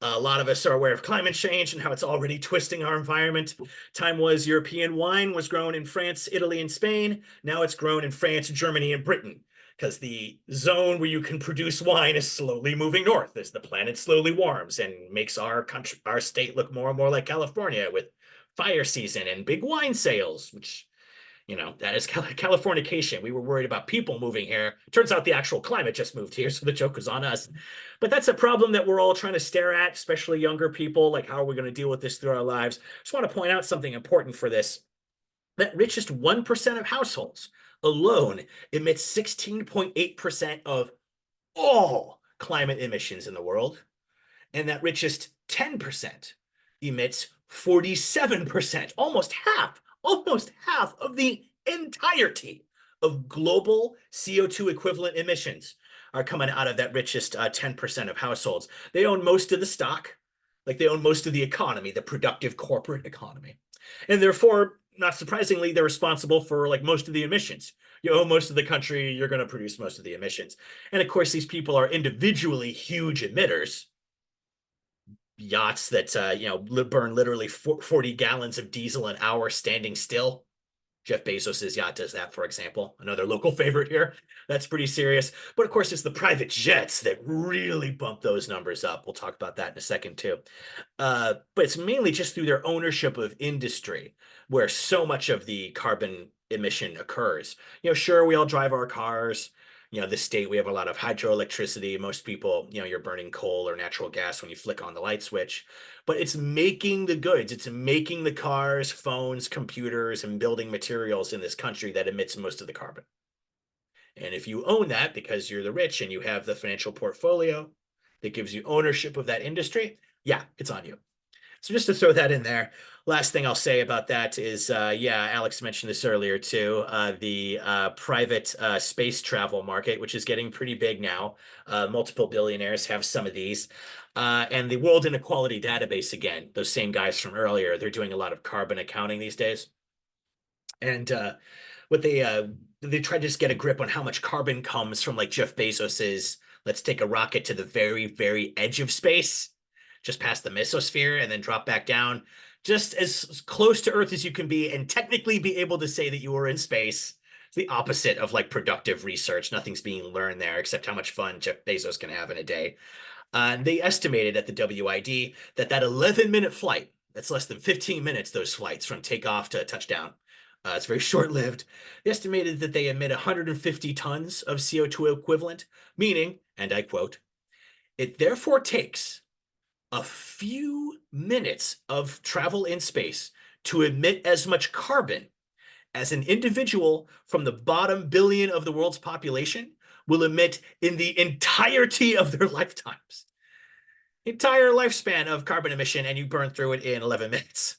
A lot of us are aware of climate change and how it's already twisting our environment. Time was European wine was grown in France, Italy, and Spain. Now it's grown in France, Germany, and Britain because the zone where you can produce wine is slowly moving north as the planet slowly warms and makes our country, our state look more and more like California with fire season and big wine sales, which, that is Californication. We were worried about people moving here. Turns out the actual climate just moved here, so the joke was on us. But that's a problem that we're all trying to stare at, especially younger people. Like, how are we going to deal with this through our lives? Just want to point out something important for this. That richest 1% of households alone emits 16.8% of all climate emissions in the world. And that richest 10% emits 47%, almost half of the entirety of global CO2 equivalent emissions are coming out of that richest 10% of households. They own most of the stock, like they own most of the economy, the productive corporate economy. And therefore, not surprisingly, they're responsible for like most of the emissions. You own most of the country, you're going to produce most of the emissions. And of course, these people are individually huge emitters. Yachts that burn literally 40 gallons of diesel an hour standing still. Jeff Bezos's yacht does that, for example. Another local favorite here. That's pretty serious. But of course, it's the private jets that really bump those numbers up. We'll talk about that in a second, too. But it's mainly just through their ownership of industry where so much of the carbon emission occurs. Sure, we all drive our cars. This state, we have a lot of hydroelectricity. Most people, you're burning coal or natural gas when you flick on the light switch. But it's making the goods, it's making the cars, phones, computers, and building materials in this country that emits most of the carbon. And if you own that because you're the rich and you have the financial portfolio that gives you ownership of that industry, yeah, it's on you. So just to throw that in there, last thing I'll say about that is, Alex mentioned this earlier too, the private space travel market, which is getting pretty big now. Multiple billionaires have some of these. And the World Inequality Database, again, those same guys from earlier, they're doing a lot of carbon accounting these days. And what they try to just get a grip on how much carbon comes from like Jeff Bezos's Let's take a rocket to the very, very edge of space, just past the mesosphere, and then drop back down, just as close to Earth as you can be, and technically be able to say that you were in space. It's the opposite of like productive research. Nothing's being learned there except how much fun Jeff Bezos can have in a day. They estimated at the WID that 11-minute flight, that's less than 15 minutes, those flights from takeoff to touchdown. It's very short-lived. They estimated that they emit 150 tons of CO2 equivalent, meaning, and I quote, it therefore takes a few minutes of travel in space to emit as much carbon as an individual from the bottom billion of the world's population will emit in the entirety of their lifetimes. Entire lifespan of carbon emission, and you burn through it in 11 minutes.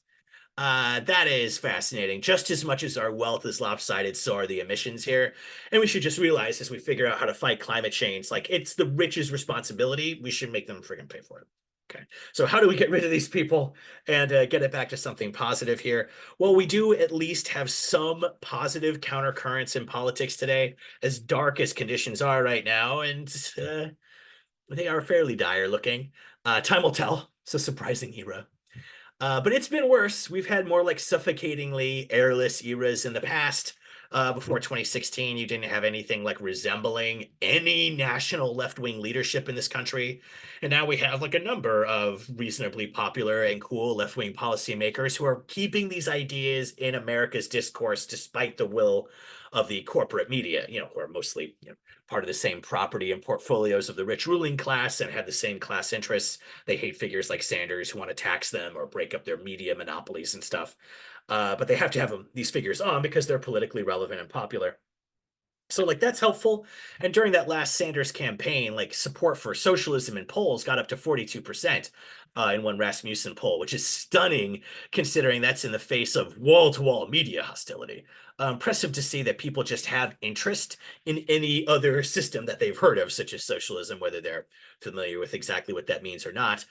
That is fascinating. Just as much as our wealth is lopsided, so are the emissions here. And we should just realize as we figure out how to fight climate change, like it's the rich's responsibility. We should make them friggin' pay for it. Okay, so how do we get rid of these people and get it back to something positive here? Well, we do at least have some positive countercurrents in politics today, as dark as conditions are right now, and they are fairly dire looking. Time will tell. It's a surprising era. But it's been worse. We've had more like suffocatingly airless eras in the past. Before 2016, you didn't have anything like resembling any national left-wing leadership in this country. And now we have like a number of reasonably popular and cool left-wing policymakers who are keeping these ideas in America's discourse despite the will of the corporate media, who are mostly, part of the same property and portfolios of the rich ruling class and have the same class interests. They hate figures like Sanders who want to tax them or break up their media monopolies and stuff. But they have to have these figures on because they're politically relevant and popular. So like that's helpful. And during that last Sanders campaign, like support for socialism in polls got up to 42% in one Rasmussen poll, which is stunning considering that's in the face of wall-to-wall media hostility. Impressive to see that people just have interest in any other system that they've heard of, such as socialism, whether they're familiar with exactly what that means or not.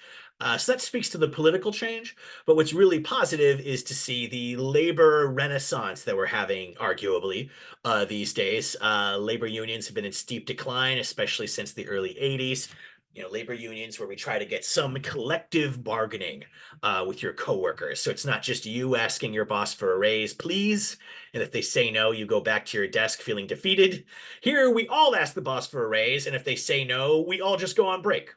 So that speaks to the political change. But what's really positive is to see the labor renaissance that we're having, arguably, these days. Labor unions have been in steep decline, especially since the early 80s. Labor unions where we try to get some collective bargaining with your coworkers. So it's not just you asking your boss for a raise, please. And if they say no, you go back to your desk feeling defeated. Here, we all ask the boss for a raise. And if they say no, we all just go on break.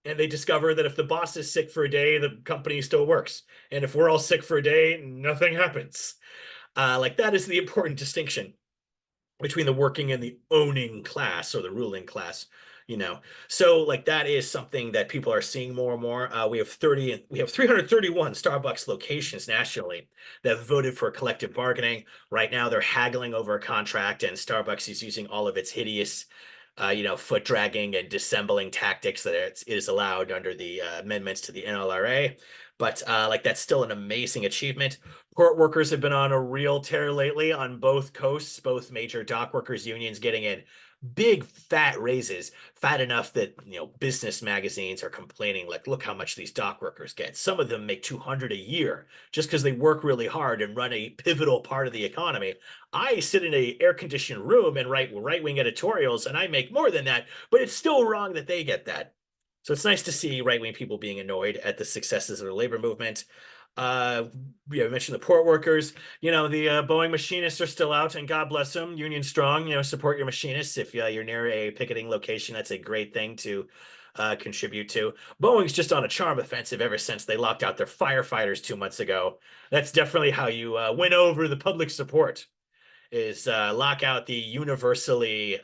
And they discover that if the boss is sick for a day, the company still works. And if we're all sick for a day, nothing happens. Like that is the important distinction between the working and the owning class or the ruling class. So like that is something that people are seeing more and more. We have 331 Starbucks locations nationally that voted for collective bargaining. Right now they're haggling over a contract, and Starbucks is using all of its hideous foot dragging and dissembling tactics that it is allowed under the amendments to the NLRA. But like that's still an amazing achievement. Port workers have been on a real tear lately on both coasts, both major dock workers unions getting in big fat raises, fat enough that business magazines are complaining like, look how much these dock workers get. Some of them make 200 a year just because they work really hard and run a pivotal part of the economy. I sit in a air-conditioned room and write right-wing editorials, and I make more than that, but it's still wrong that they get that. So it's nice to see right-wing people being annoyed at the successes of the labor movement. I mentioned the port workers. The Boeing machinists are still out, and God bless them. Union strong. Support your machinists if you're near a picketing location. That's a great thing to contribute to. Boeing's just on a charm offensive ever since they locked out their firefighters 2 months ago. That's definitely how you win over the public support. Is lock out the universally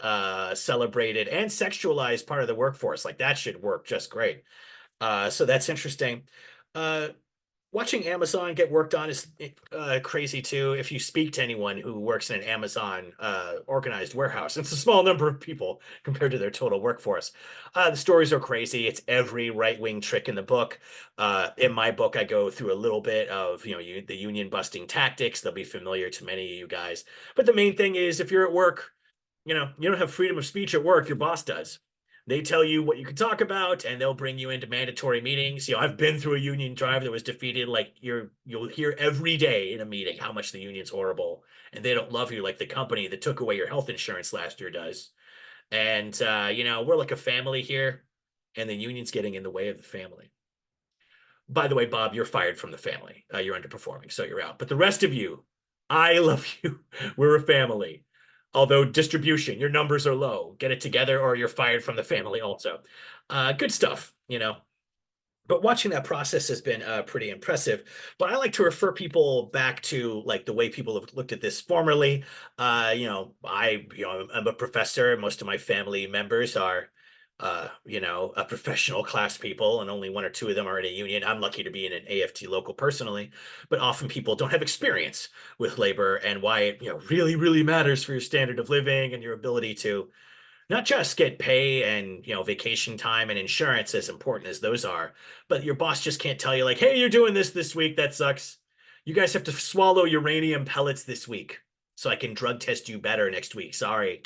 celebrated and sexualized part of the workforce. Like that should work just great. So that's interesting. Watching Amazon get worked on is crazy too. If you speak to anyone who works in an Amazon organized warehouse, it's a small number of people compared to their total workforce. The stories are crazy. It's every right-wing trick in the book. In my book, I go through a little bit of the union busting tactics. They'll be familiar to many of you guys. But the main thing is, if you're at work, you don't have freedom of speech at work. Your boss does. They tell you what you can talk about, and they'll bring you into mandatory meetings. I've been through a union drive that was defeated. Like you'll hear every day in a meeting how much the union's horrible, and they don't love you like the company that took away your health insurance last year does. And, we're like a family here, and the union's getting in the way of the family. By the way, Bob, you're fired from the family. You're underperforming, so you're out. But the rest of you, I love you. We're a family. Although distribution, your numbers are low. Get it together or you're fired from the family also. Good stuff. But watching that process has been pretty impressive. But I like to refer people back to like the way people have looked at this formerly. I'm a professor. Most of my family members are, a professional class people, and only one or two of them are in a union. I'm lucky to be in an AFT local personally, but often people don't have experience with labor and why it, really, really matters for your standard of living and your ability to not just get pay and vacation time and insurance, as important as those are, but your boss just can't tell you like, hey, you're doing this week, that sucks. You guys have to swallow uranium pellets this week so I can drug test you better next week. Sorry,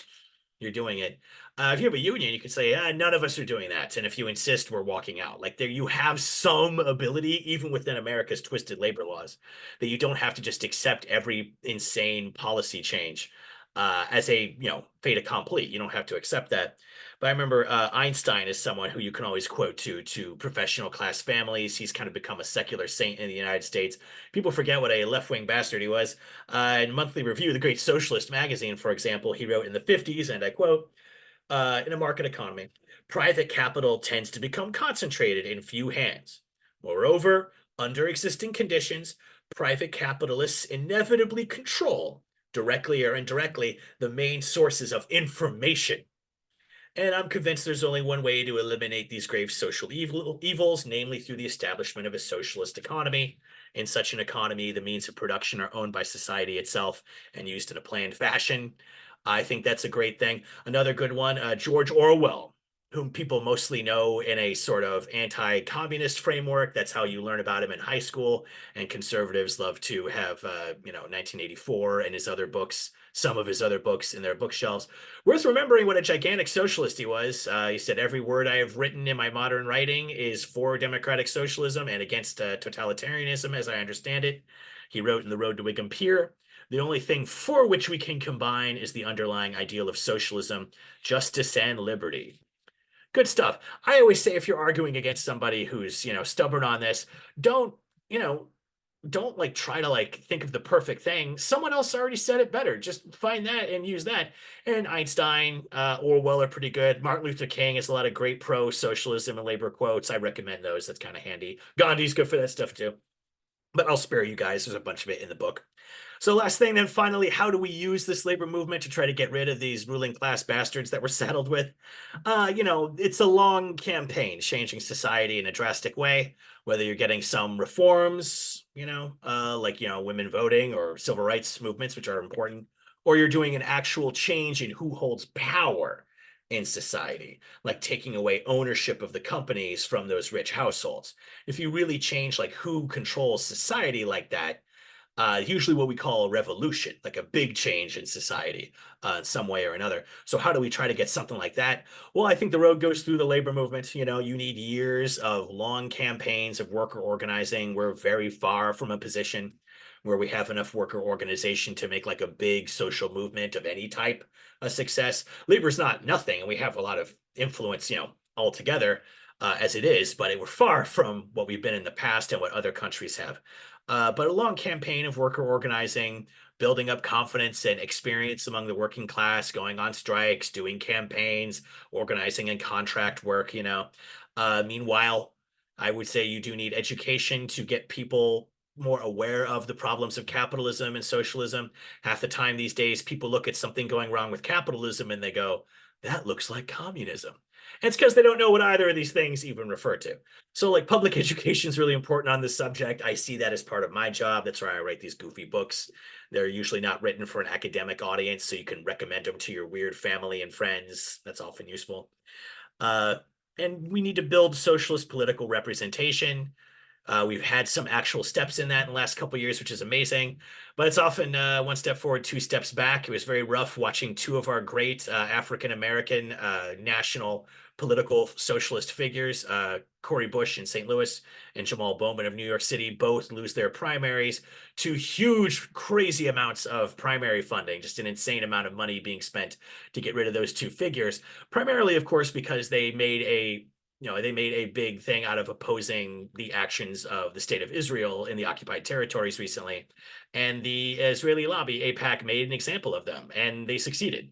you're doing it. If you have a union, you could say, none of us are doing that, and if you insist, we're walking out. Like, there you have some ability, even within America's twisted labor laws, that you don't have to just accept every insane policy change as a fait accompli. You don't have to accept that. But I remember Einstein is someone who you can always quote to professional class families. He's kind of become a secular saint in the United States. People forget what a left-wing bastard he was. In Monthly Review, the great socialist magazine, for example, he wrote in the 50s, and I quote, in a market economy, private capital tends to become concentrated in few hands. Moreover, under existing conditions, private capitalists inevitably control, directly or indirectly, the main sources of information. And I'm convinced there's only one way to eliminate these grave social evils, namely through the establishment of a socialist economy. In such an economy, the means of production are owned by society itself and used in a planned fashion. I think that's a great thing. Another good one, George Orwell, whom people mostly know in a sort of anti-communist framework. That's how you learn about him in high school. And conservatives love to have, 1984 and his other books, some of his other books in their bookshelves. Worth remembering what a gigantic socialist he was. He said, every word I have written in my modern writing is for democratic socialism and against totalitarianism, as I understand it. He wrote in The Road to Wigan Pier, the only thing for which we can combine is the underlying ideal of socialism, justice and liberty. Good stuff. I always say if you're arguing against somebody who's, stubborn on this, don't, you know, don't like try to like think of the perfect thing. Someone else already said it better. Just find that and use that. And Einstein, Orwell are pretty good. Martin Luther King has a lot of great pro-socialism and labor quotes. I recommend those. That's kind of handy. Gandhi's good for that stuff too. But I'll spare you guys. There's a bunch of it in the book. So last thing, then finally, how do we use this labor movement to try to get rid of these ruling class bastards that we're saddled with? It's a long campaign, changing society in a drastic way, whether you're getting some reforms, women voting or civil rights movements, which are important, or you're doing an actual change in who holds power in society, like taking away ownership of the companies from those rich households. If you really change like who controls society like that, usually what we call a revolution, like a big change in society in some way or another. So how do we try to get something like that? Well, I think the road goes through the labor movement. You need years of long campaigns of worker organizing. We're very far from a position where we have enough worker organization to make like a big social movement of any type a success. Labor is not nothing, and we have a lot of influence, altogether as it is, but we're far from what we've been in the past and what other countries have. But a long campaign of worker organizing, building up confidence and experience among the working class, going on strikes, doing campaigns, organizing and contract work. Meanwhile, I would say you do need education to get people more aware of the problems of capitalism and socialism. Half the time these days, people look at something going wrong with capitalism and they go, that looks like communism. And it's because they don't know what either of these things even refer to. So like public education is really important on this subject. I see that as part of my job. That's why I write these goofy books. They're usually not written for an academic audience, so you can recommend them to your weird family and friends. That's often useful. Uh, and we need to build socialist political representation. We've had some actual steps in that in the last couple of years, which is amazing. But it's often one step forward, two steps back. It was very rough watching two of our great African American national political socialist figures, Cori Bush in St. Louis and Jamal Bowman of New York City, both lose their primaries to huge, crazy amounts of primary funding, just an insane amount of money being spent to get rid of those two figures. Primarily, of course, because they made a big thing out of opposing the actions of the state of Israel in the occupied territories recently. And the Israeli lobby, AIPAC, made an example of them, and they succeeded.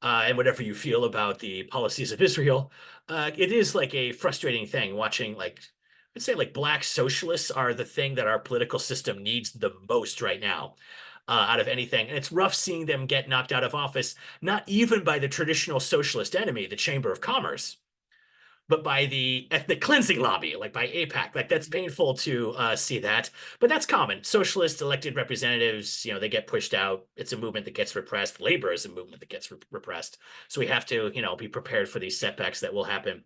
And whatever you feel about the policies of Israel, it is like a frustrating thing watching, like, I'd say, like, black socialists are the thing that our political system needs the most right now. Out of anything. And it's rough seeing them get knocked out of office, not even by the traditional socialist enemy, the Chamber of Commerce, but by the ethnic cleansing lobby, like by AIPAC. Like, that's painful to see that, but that's common. Socialist elected representatives, they get pushed out. It's a movement that gets repressed. Labor is a movement that gets repressed. So we have to, be prepared for these setbacks that will happen.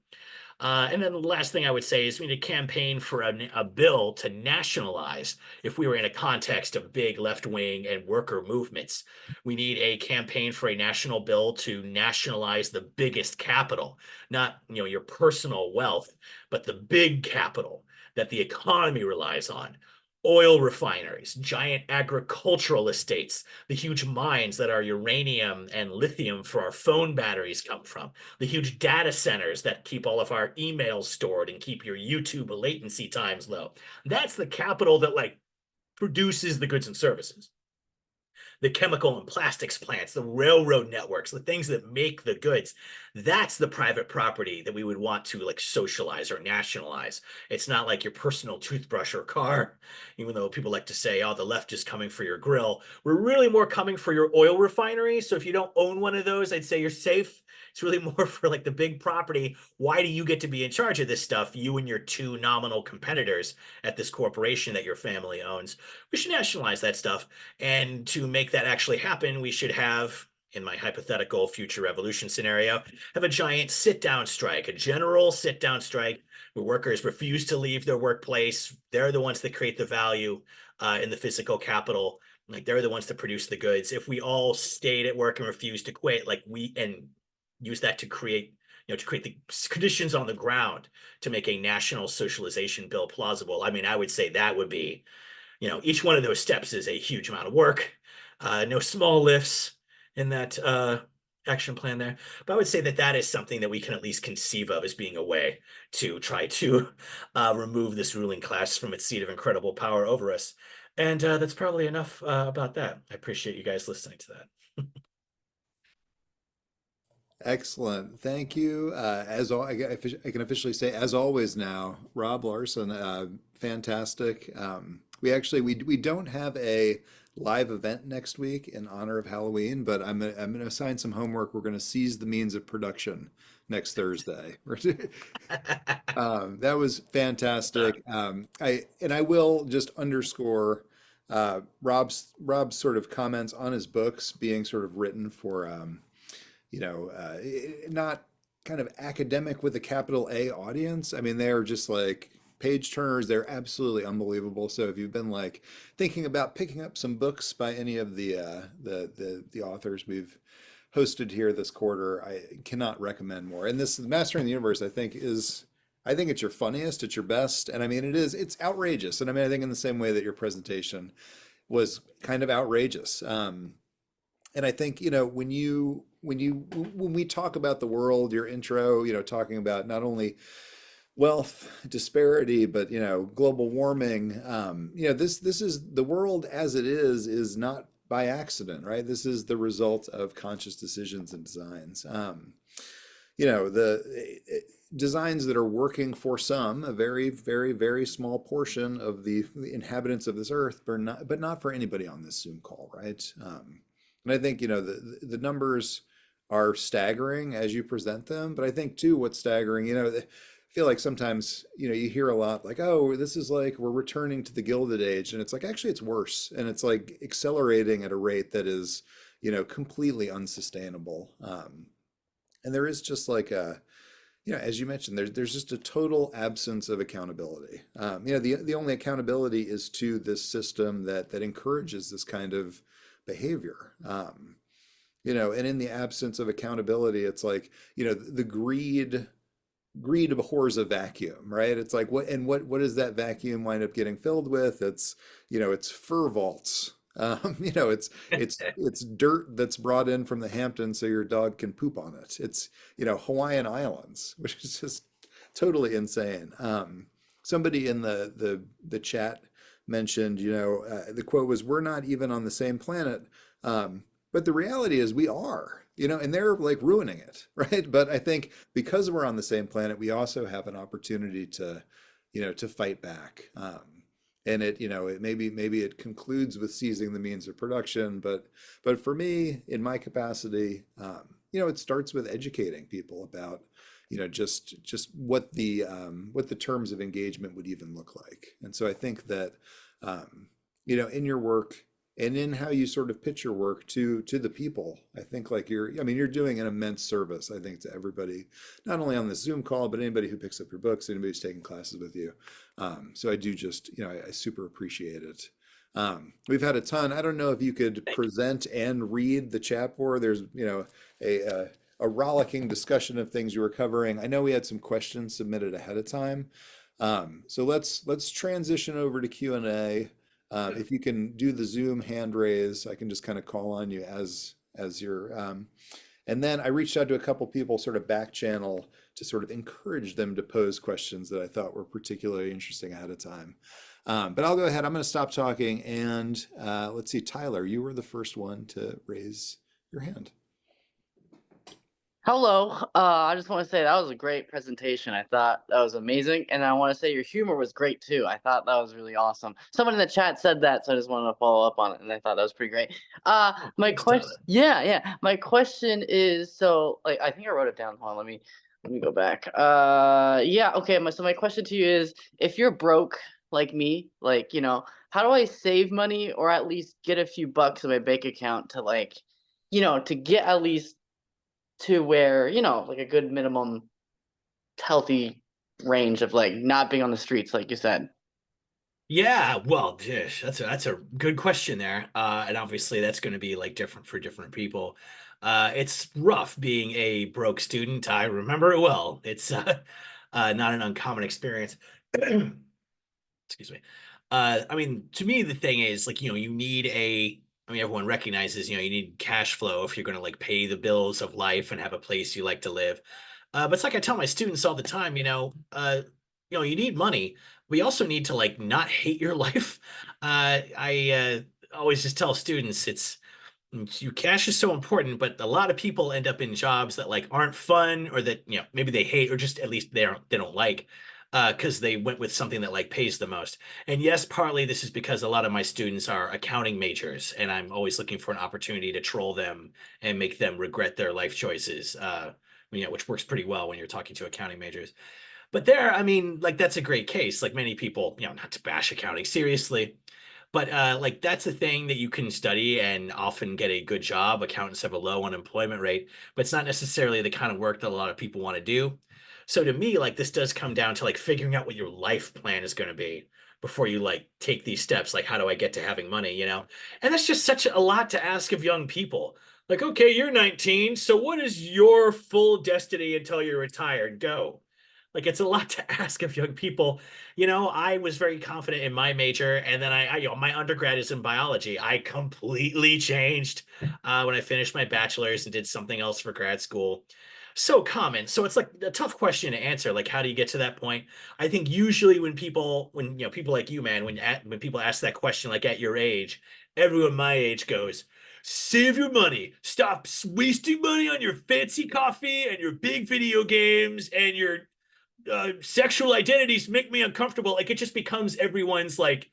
And then the last thing I would say is we need to campaign for a bill to nationalize if we were in a context of big left wing and worker movements. We need a campaign for a national bill to nationalize the biggest capital, not your personal wealth, but the big capital that the economy relies on. Oil refineries, giant agricultural estates, the huge mines that our uranium and lithium for our phone batteries come from, the huge data centers that keep all of our emails stored and keep your YouTube latency times low. That's the capital that produces the goods and services. The chemical and plastics plants, the railroad networks, the things that make the goods. That's the private property that we would want to socialize or nationalize. It's not like your personal toothbrush or car, even though people like to say, oh, the left is coming for your grill. We're really more coming for your oil refinery. So if you don't own one of those, I'd say you're safe. It's really more for the big property. Why do you get to be in charge of this stuff? You and your two nominal competitors at this corporation that your family owns. We should nationalize that stuff. And to make that actually happen, we should have, in my hypothetical future revolution scenario, have a giant sit-down strike, a general sit-down strike where workers refuse to leave their workplace. They're the ones that create the value in the physical capital. They're the ones that produce the goods. If we all stayed at work and refused to quit, and use that to create the conditions on the ground to make a national socialization bill plausible. I mean, I would say that would be, each one of those steps is a huge amount of work. No small lifts in that action plan there. But I would say that that is something that we can at least conceive of as being a way to try to remove this ruling class from its seat of incredible power over us. And that's probably enough about that. I appreciate you guys listening to that. Excellent. Thank you. I can officially say, as always now, Rob Larson, fantastic. We don't have a live event next week in honor of Halloween, but I'm gonna assign some homework. We're gonna seize the means of production next Thursday. That was fantastic. I will just underscore Rob's sort of comments on his books being sort of written for not kind of academic with a capital A audience. I mean, they're just like page turners. They're absolutely unbelievable. So if you've been thinking about picking up some books by any of the authors we've hosted here this quarter, I cannot recommend more. And this Mastering the Universe, I think it's your funniest, it's your best, and I mean it's outrageous. And I mean, I think in the same way that your presentation was kind of outrageous. And I think, when we talk about the world, your intro, talking about not only wealth disparity, but global warming, this is the world as it is not by accident, right? This is the result of conscious decisions and designs. The designs that are working for some, a very, very, very small portion of the inhabitants of this earth, but not for anybody on this Zoom call, right? And I think, the numbers are staggering as you present them, but I think too, what's staggering, I feel like sometimes, you hear a lot like, oh, this is like we're returning to the Gilded Age, and it's like actually it's worse, and it's like accelerating at a rate that is, completely unsustainable. And there is just as you mentioned, there's just a total absence of accountability. The only accountability is to this system that encourages this kind of behavior. And in the absence of accountability, it's like, the greed abhors a vacuum, right? It's like what does that vacuum wind up getting filled with? It's fur vaults. It's dirt that's brought in from the Hamptons so your dog can poop on it. It's Hawaiian Islands, which is just totally insane. Somebody in the chat mentioned, the quote was, "We're not even on the same planet," but the reality is we are, and they're like ruining it, right? But I think because we're on the same planet, we also have an opportunity to fight back. And maybe it concludes with seizing the means of production, but for me, in my capacity, it starts with educating people about, just what the terms of engagement would even look like. And so I think that, in your work and in how you sort of pitch your work to the people, I think like you're doing an immense service, I think, to everybody, not only on this Zoom call, but anybody who picks up your books, anybody who's taking classes with you. So I do just, I super appreciate it. We've had a ton. I don't know if you could present and read the chat board. There's, a rollicking discussion of things you were covering. I know we had some questions submitted ahead of time. So let's transition over to Q&A. If you can do the Zoom hand raise, I can just kind of call on you as you're. And then I reached out to a couple people sort of back channel to sort of encourage them to pose questions that I thought were particularly interesting ahead of time. But I'll go ahead. I'm going to stop talking, and let's see, Tyler, you were the first one to raise your hand. Hello. I just want to say that was a great presentation. I thought that was amazing. And I want to say your humor was great too. I thought that was really awesome. Someone in the chat said that, so I just wanted to follow up on it. And I thought that was pretty great. My question, yeah. My question is, so like, I think I wrote it down. Hold on, let me go back. Yeah, okay. So my question to you is, if you're broke like me, like, how do I save money or at least get a few bucks in my bank account to like, to get at least to where, like a good minimum healthy range of like not being on the streets, like you said? Yeah, well, that's a good question there. And obviously that's going to be like different for different people. It's rough being a broke student. I remember it well. It's not an uncommon experience. Excuse me. I mean, to me, the thing is like, you need everyone recognizes, you need cash flow if you're going to like pay the bills of life and have a place you like to live. But it's like I tell my students all the time, you need money. We also need to like not hate your life. I always just tell students cash is so important, but a lot of people end up in jobs that like aren't fun or that maybe they hate or just at least they don't like because they went with something that like pays the most. And yes, partly this is because a lot of my students are accounting majors, and I'm always looking for an opportunity to troll them and make them regret their life choices. Which works pretty well when you're talking to accounting majors. But there, I mean, like that's a great case. Like many people, not to bash accounting seriously, but like that's a thing that you can study and often get a good job. Accountants have a low unemployment rate, but it's not necessarily the kind of work that a lot of people want to do. So to me, like this does come down to like figuring out what your life plan is going to be before you like take these steps. Like, how do I get to having money, And that's just such a lot to ask of young people. Like, okay, you're 19, so what is your full destiny until you're retired? Go. Like it's a lot to ask of young people. I was very confident in my major, and then my undergrad is in biology. I completely changed when I finished my bachelor's and did something else for grad school. So common. So it's like a tough question to answer. Like, how do you get to that point? I think usually when people like you, man, when people ask that question, like at your age, everyone my age goes, save your money. Stop wasting money on your fancy coffee and your big video games and your sexual identities make me uncomfortable. Like it just becomes everyone's like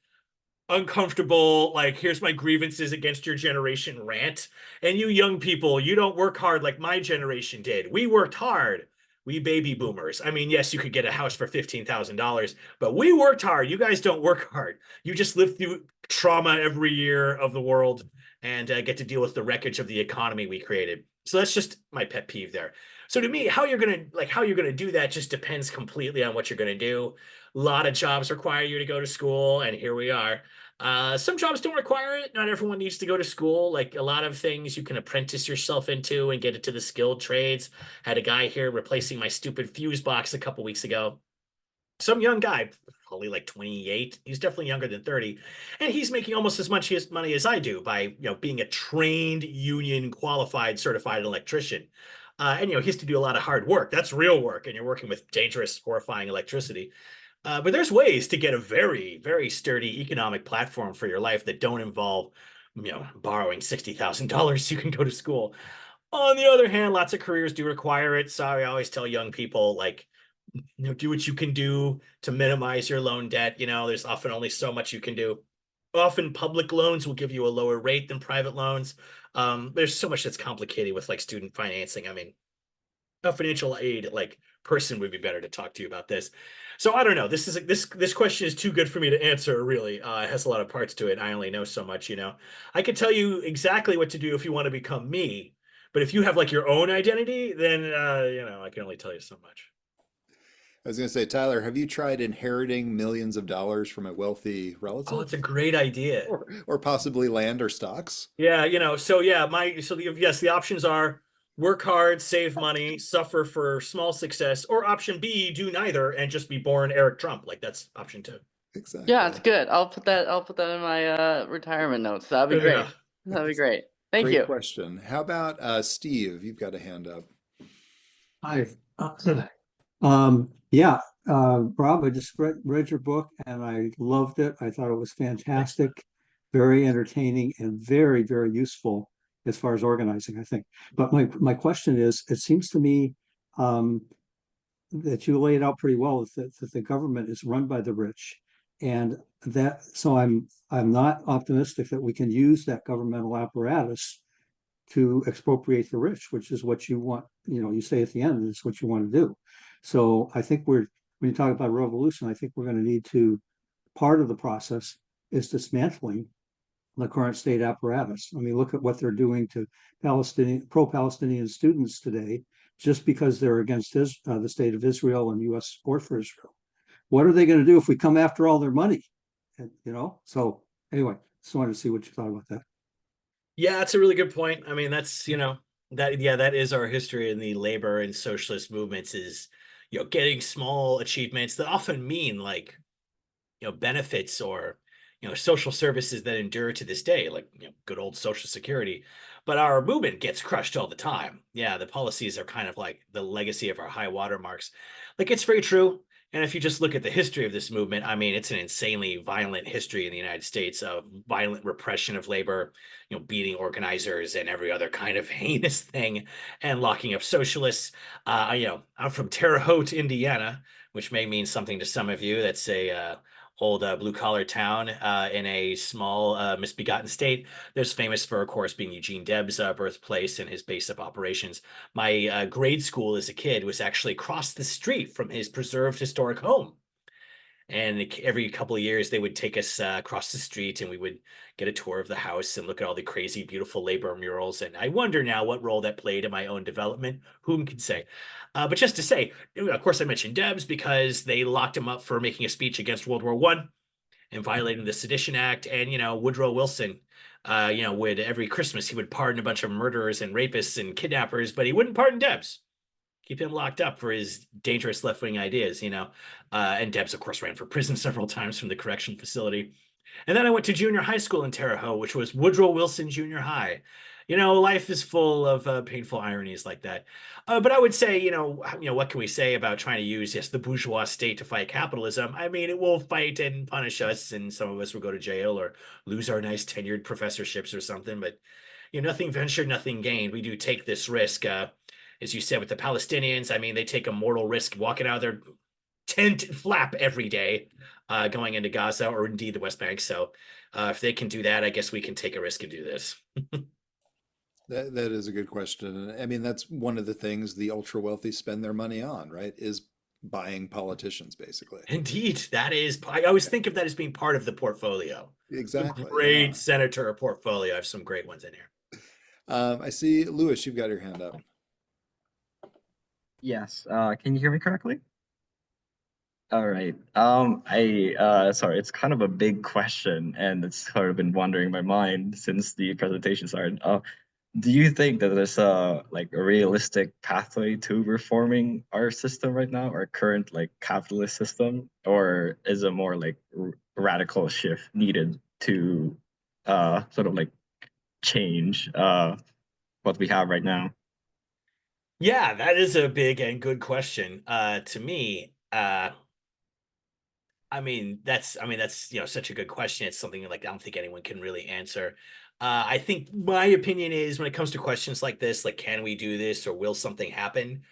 uncomfortable, like here's my grievances against your generation rant. And you young people, you don't work hard like my generation did. We worked hard. We baby boomers. I mean, yes, you could get a house for $15,000, but we worked hard. You guys don't work hard. You just live through trauma every year of the world and get to deal with the wreckage of the economy we created. So that's just my pet peeve there. So to me, how you're gonna do that just depends completely on what you're gonna do. A lot of jobs require you to go to school, and here we are. Some jobs don't require it. Not everyone needs to go to school. Like a lot of things you can apprentice yourself into and get into the skilled trades. Had a guy here replacing my stupid fuse box a couple weeks ago. Some young guy, probably like 28. He's definitely younger than 30. And he's making almost as much money as I do by, being a trained union qualified certified electrician. And he has to do a lot of hard work. That's real work. And you're working with dangerous, horrifying electricity. But there's ways to get a very, very sturdy economic platform for your life that don't involve, borrowing $60,000 so you can go to school. On the other hand, lots of careers do require it. So I always tell young people, like, do what you can do to minimize your loan debt. There's often only so much you can do. Often public loans will give you a lower rate than private loans. There's so much that's complicated with like student financing. I mean, a financial aid like person would be better to talk to you about this. So I don't know. This question is too good for me to answer, really. It has a lot of parts to it. I only know so much. I could tell you exactly what to do if you want to become me, but if you have like your own identity, then I can only tell you so much. I was going to say, Tyler, have you tried inheriting millions of dollars from a wealthy Oh, it's a relative, great idea. or possibly land or stocks? Yeah, so yeah, yes, the options are work hard, save money, suffer for small success, or option B, do neither and just be born Eric Trump. Like that's option two. Yeah, it's Exactly. good. I'll put that in my retirement notes. That'd be great. Yeah. That'd be great. Thank Great you. question. How about Steve? You've got a hand up. Hi. Yeah, Rob, I just read your book and I loved it. I thought it was fantastic, very entertaining, and very, very useful as far as organizing, I think. But my question is, it seems to me um, that you laid out pretty well that the government is run by the rich, and I'm not optimistic that we can use that governmental apparatus to expropriate the rich, which is what you want. You say at the end, it's what you want to do. So I think when you talk about revolution, I think we're going to need to, part of the process is dismantling the current state apparatus. I mean, look at what they're doing to pro-Palestinian students today, just because they're against the state of Israel and U.S. support for Israel. What are they going to do if we come after all their money? So anyway, just wanted to see what you thought about that. Yeah, that's a really good point. I mean, that is our history in the labor and socialist movements is, getting small achievements that often mean like, benefits or, social services that endure to this day, like, good old Social Security. But our movement gets crushed all the time. Yeah, the policies are kind of like the legacy of our high watermarks. Like, it's very true. And if you just look at the history of this movement, I mean, it's an insanely violent history in the United States of violent repression of labor, beating organizers and every other kind of heinous thing and locking up socialists. I'm from Terre Haute, Indiana, which may mean something to some of you. That's a old blue collar town in a small misbegotten state. There's famous for, of course, being Eugene Debs' birthplace and his base of operations. My grade school as a kid was actually across the street from his preserved historic home. And every couple of years, they would take us across the street and we would get a tour of the house and look at all the crazy, beautiful labor murals. And I wonder now what role that played in my own development. Whom can say? But just to say, of course, I mentioned Debs because they locked him up for making a speech against World War I and violating the Sedition Act. And, Woodrow Wilson, would every Christmas, he would pardon a bunch of murderers and rapists and kidnappers, but he wouldn't pardon Debs. Keep him locked up for his dangerous left-wing ideas, and Debs, of course, ran for prison several times from the correction facility. And then I went to junior high school in Terre Haute, which was Woodrow Wilson Junior High. Life is full of painful ironies like that. But I would say, what can we say about trying to use, yes, the bourgeois state to fight capitalism? I mean, it will fight and punish us, and some of us will go to jail or lose our nice tenured professorships or something. But, nothing ventured, nothing gained. We do take this risk. As you said, with the Palestinians, I mean, they take a mortal risk walking out of their tent flap every day, going into Gaza or indeed the West Bank. So if they can do that, I guess we can take a risk and do this. That is a good question. And I mean, that's one of the things the ultra wealthy spend their money on, right? Is buying politicians, basically. Indeed, that is. I always think of that as being part of the portfolio. It's a Exactly. great Yeah. senator portfolio. I have some great ones in here. I see, Lewis, you've got your hand up. Yes. Can you hear me correctly? All right. Sorry, it's kind of a big question, and it's sort of been wandering in my mind since the presentation started. Do you think that there's a realistic pathway to reforming our system right now, our current like capitalist system, or is a more like radical shift needed to sort of like change what we have right now? Yeah, that is a big and good question. To me, that's such a good question. It's something like I don't think anyone can really answer. I think my opinion is when it comes to questions like this, like can we do this or will something happen?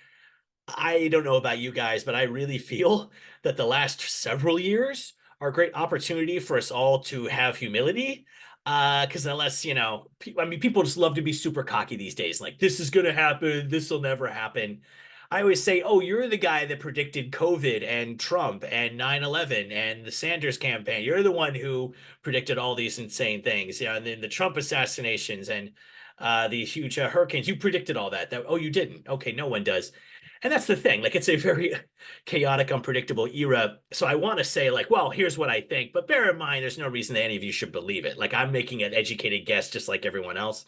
I don't know about you guys, but I really feel that the last several years are a great opportunity for us all to have humility. Because unless, people just love to be super cocky these days. Like, this is going to happen. This will never happen. I always say, oh, you're the guy that predicted COVID and Trump and 9/11 and the Sanders campaign. You're the one who predicted all these insane things, and then the Trump assassinations and these huge hurricanes. You predicted all that. Oh, you didn't. Okay, no one does. And that's the thing. Like, it's a very chaotic, unpredictable era. So I want to say, like, well, here's what I think. But bear in mind, there's no reason that any of you should believe it. Like, I'm making an educated guess just like everyone else.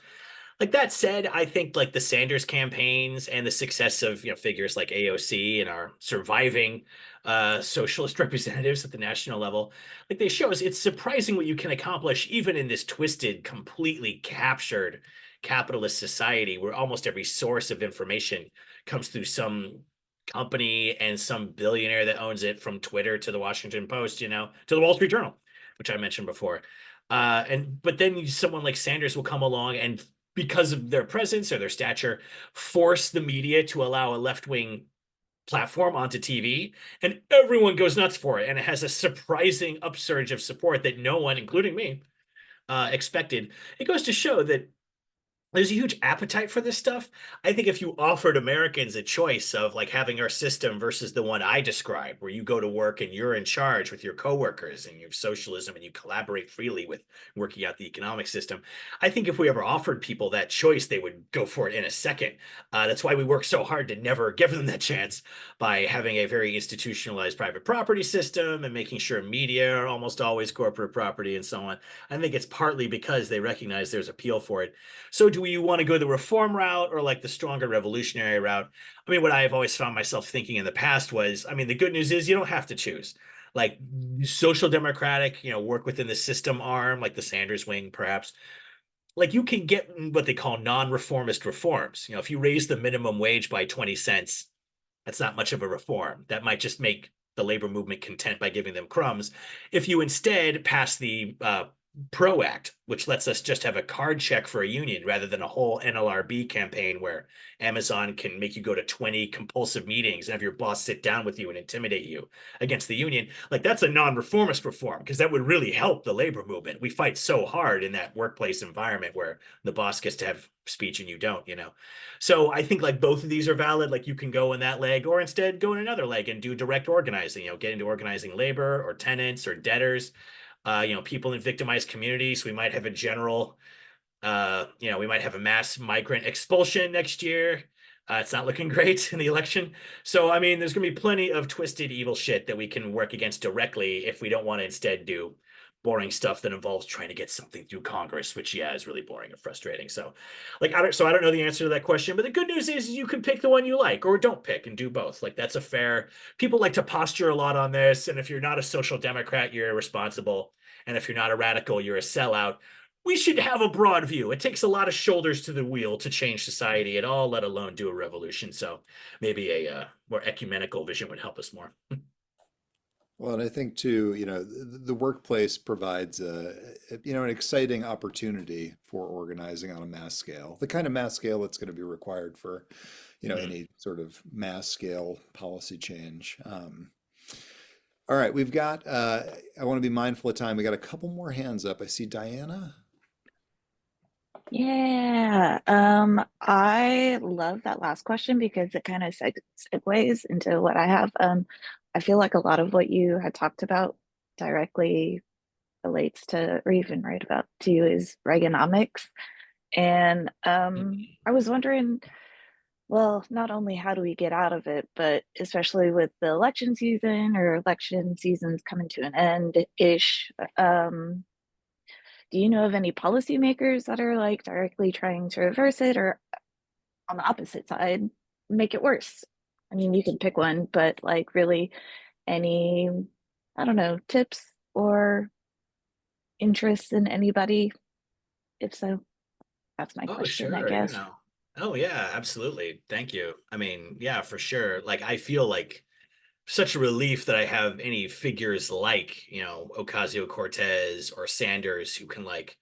Like that said, I think like the Sanders campaigns and the success of figures like AOC and our surviving socialist representatives at the national level, like they show us it's surprising what you can accomplish even in this twisted, completely captured capitalist society where almost every source of information comes through some company and some billionaire that owns it, from Twitter to the Washington Post, to the Wall Street Journal, which I mentioned before. But then someone like Sanders will come along and, because of their presence or their stature, force the media to allow a left-wing platform onto TV, and everyone goes nuts for it. And it has a surprising upsurge of support that no one, including me, expected. It goes to show that there's a huge appetite for this stuff. I think if you offered Americans a choice of like having our system versus the one I described, where you go to work and you're in charge with your coworkers and you have socialism and you collaborate freely with working out the economic system, I think if we ever offered people that choice, they would go for it in a second. That's why we work so hard to never give them that chance by having a very institutionalized private property system and making sure media are almost always corporate property and so on. I think it's partly because they recognize there's appeal for it. So do we want to go the reform route or like the stronger revolutionary route? I mean, what I've always found myself thinking in the past was, I mean, the good news is you don't have to choose. Like social democratic, work within the system arm, like the Sanders wing, perhaps. Like you can get what they call non-reformist reforms. If you raise the minimum wage by 20 cents, that's not much of a reform. That might just make the labor movement content by giving them crumbs. If you instead pass the PRO Act, which lets us just have a card check for a union rather than a whole NLRB campaign where Amazon can make you go to 20 compulsive meetings and have your boss sit down with you and intimidate you against the union. Like that's a non-reformist reform, because that would really help the labor movement. We fight so hard in that workplace environment where the boss gets to have speech and you don't. So I think like both of these are valid. Like you can go in that leg or instead go in another leg and do direct organizing, get into organizing labor or tenants or debtors. People in victimized communities. We might have a general, we might have a mass migrant expulsion next year. It's not looking great in the election. So, I mean, there's going to be plenty of twisted, evil shit that we can work against directly if we don't want to instead do boring stuff that involves trying to get something through Congress, which, yeah, is really boring and frustrating. So, like, I don't know the answer to that question, but the good news is you can pick the one you like or don't pick and do both. Like, that's a fair, people like to posture a lot on this. And if you're not a social democrat, you're irresponsible. And if you're not a radical, you're a sellout. We should have a broad view. It takes a lot of shoulders to the wheel to change society at all, let alone do a revolution. So maybe a more ecumenical vision would help us more. Well, and I think too, the workplace provides an exciting opportunity for organizing on a mass scale, the kind of mass scale that's going to be required for, any sort of mass scale policy change. All right, we've got, I want to be mindful of time. We got a couple more hands up. I see Diana. Yeah, I love that last question because it kind of segues into what I have. I feel like a lot of what you had talked about directly relates to, or even right about to you, is Reaganomics. And I was wondering, well, not only how do we get out of it, but especially with the election season or election seasons coming to an end-ish, do you know of any policymakers that are like directly trying to reverse it or on the opposite side, make it worse? I mean, you can pick one, but like really any, I don't know, tips or interest in anybody? If so, that's my Oh, question, I sure, guess. Oh yeah, absolutely. Thank you. I mean, yeah, for sure. Like I feel like such a relief that I have any figures like, Ocasio-Cortez or Sanders who can like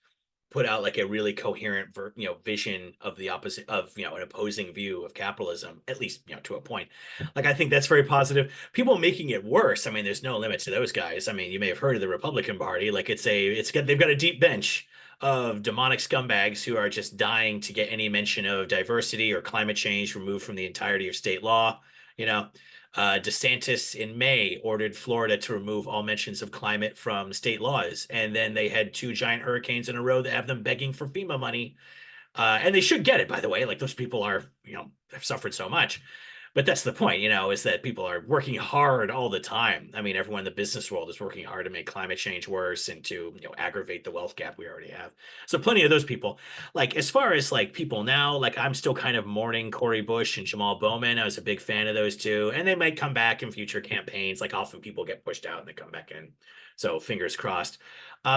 put out like a really coherent vision of the opposite of an opposing view of capitalism, at least to a point. Like I think that's very positive. People making it worse, I mean, there's no limit to those guys. I mean, you may have heard of the Republican Party. Like they've got a deep bench of demonic scumbags who are just dying to get any mention of diversity or climate change removed from the entirety of state law. you know DeSantis in May ordered Florida to remove all mentions of climate from state laws. And then they had two giant hurricanes in a row that have them begging for FEMA money. And they should get it, by the way. Like those people have suffered so much. But that's the point, is that people are working hard all the time. I mean, everyone in the business world is working hard to make climate change worse and to, aggravate the wealth gap we already have. So plenty of those people. Like as far as like people now, like I'm still kind of mourning Cory Bush and Jamal Bowman. I was a big fan of those two, and they might come back in future campaigns. Like often people get pushed out and they come back in. So fingers crossed.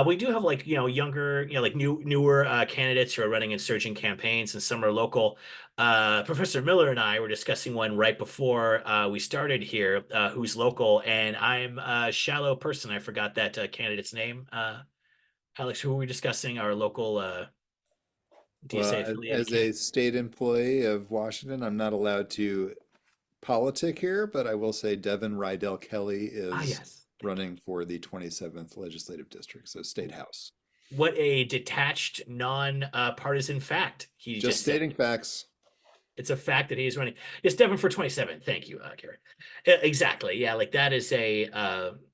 We do have like younger like newer candidates who are running insurgent campaigns, and some are local. Professor Miller and I were discussing one right before we started here, who's local, and I'm a shallow person. I forgot that candidate's name. Alex, who were we discussing? Our local DSA Well, affiliated as a candidate. state employee of Washington, I'm not allowed to politic here, but I will say Devin Rydell Kelly Ah, is yes. running for the 27th legislative district, so state house. What a detached, non-partisan fact he Just just said. stating facts. It's a fact that he is running. It's Devin for 27. Thank you, Gary. Exactly. Yeah, like that is a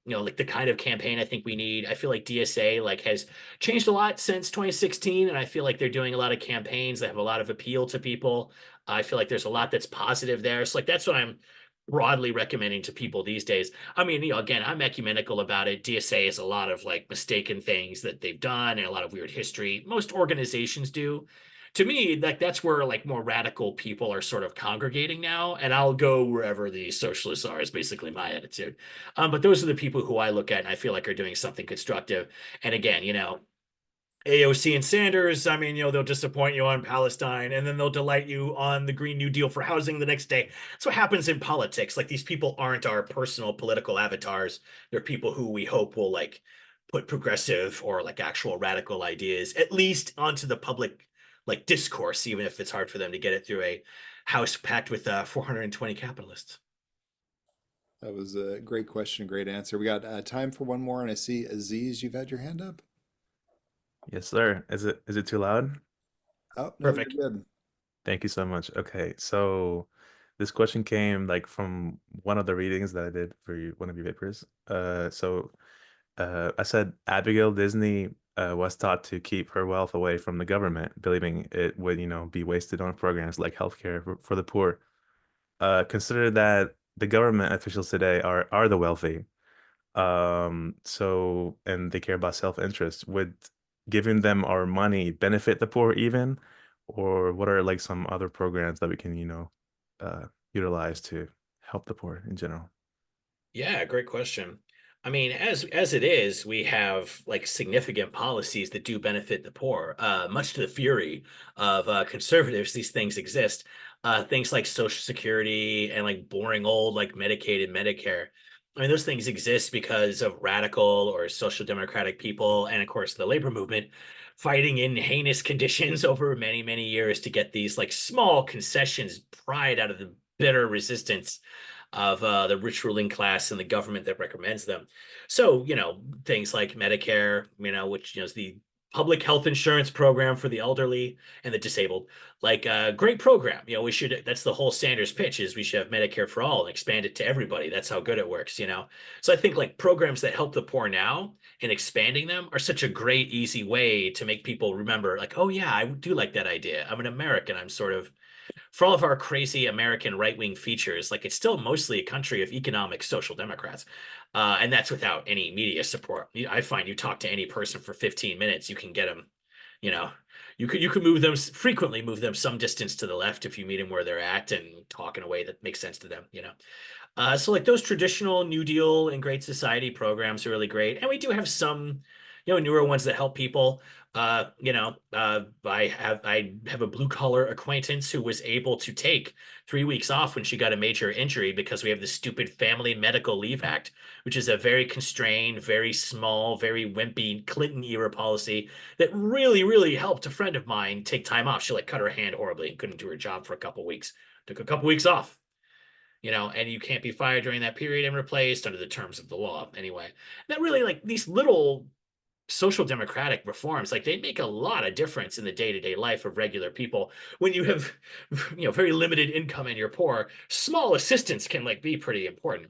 like the kind of campaign I think we need. I feel like DSA like has changed a lot since 2016, and I feel like they're doing a lot of campaigns that have a lot of appeal to people. I feel like there's a lot that's positive there. So like that's what I'm broadly recommending to people these days. I mean, again, I'm ecumenical about it. DSA has a lot of like mistaken things that they've done and a lot of weird history. Most organizations do. To me, like that's where like more radical people are sort of congregating now, and I'll go wherever the socialists are is basically my attitude. But those are the people who I look at and I feel like are doing something constructive. And again, AOC and Sanders, I mean, they'll disappoint you on Palestine and then they'll delight you on the Green New Deal for housing the next day. That's what happens in politics. Like these people aren't our personal political avatars. They're people who we hope will like put progressive or like actual radical ideas at least onto the public like discourse, even if it's hard for them to get it through a house packed with 420 capitalists. That was a great question, great answer. We got time for one more, and I see Aziz, you've had your hand up. Yes, sir. Is it too loud? Oh, no, you're Perfect. good. Thank you so much. Okay, so this question came like from one of the readings that I did for one of your papers. I said Abigail Disney was taught to keep her wealth away from the government, believing it would, be wasted on programs like healthcare for the poor. Consider that the government officials today are the wealthy. And they care about self-interest. Would giving them our money benefit the poor even? Or what are like some other programs that we can, utilize to help the poor in general? Yeah, great question. I mean, as it is, we have like significant policies that do benefit the poor. Much to the fury of conservatives, these things exist. Things like Social Security and like boring old like Medicaid and Medicare. I mean, those things exist because of radical or social democratic people, and of course the labor movement fighting in heinous conditions over many, many years to get these like small concessions pried out of the bitter resistance of the rich ruling class and the government that recommends them. So, things like Medicare, which is the public health insurance program for the elderly and the disabled. Like a great program. You know, we should, that's the whole Sanders pitch, is we should have Medicare for all and expand it to everybody. That's how good it works, you know? So I think like programs that help the poor now and expanding them are such a great, easy way to make people remember like, oh yeah, I do like that idea. I'm an American. I'm sort of, for all of our crazy American right-wing features, like it's still mostly a country of economic social democrats. And that's without any media support. I find you talk to any person for 15 minutes, you can get them, you know, you could move them, frequently move them some distance to the left if you meet them where they're at and talk in a way that makes sense to them, you know. So like those traditional New Deal and Great Society programs are really great. And we do have some, you know, newer ones that help people. I have a blue collar acquaintance who was able to take 3 weeks off when she got a major injury because we have the stupid Family Medical Leave Act, which is a very constrained, very small, very wimpy Clinton era policy that really, really helped a friend of mine take time off. She like cut her hand horribly and couldn't do her job for a couple weeks. Took a couple weeks off. You know, and you can't be fired during that period and replaced under the terms of the law. Anyway, that really, like, these little social democratic reforms, like, they make a lot of difference in the day-to-day life of regular people. When you have, you know, very limited income and you're poor, small assistance can like be pretty important.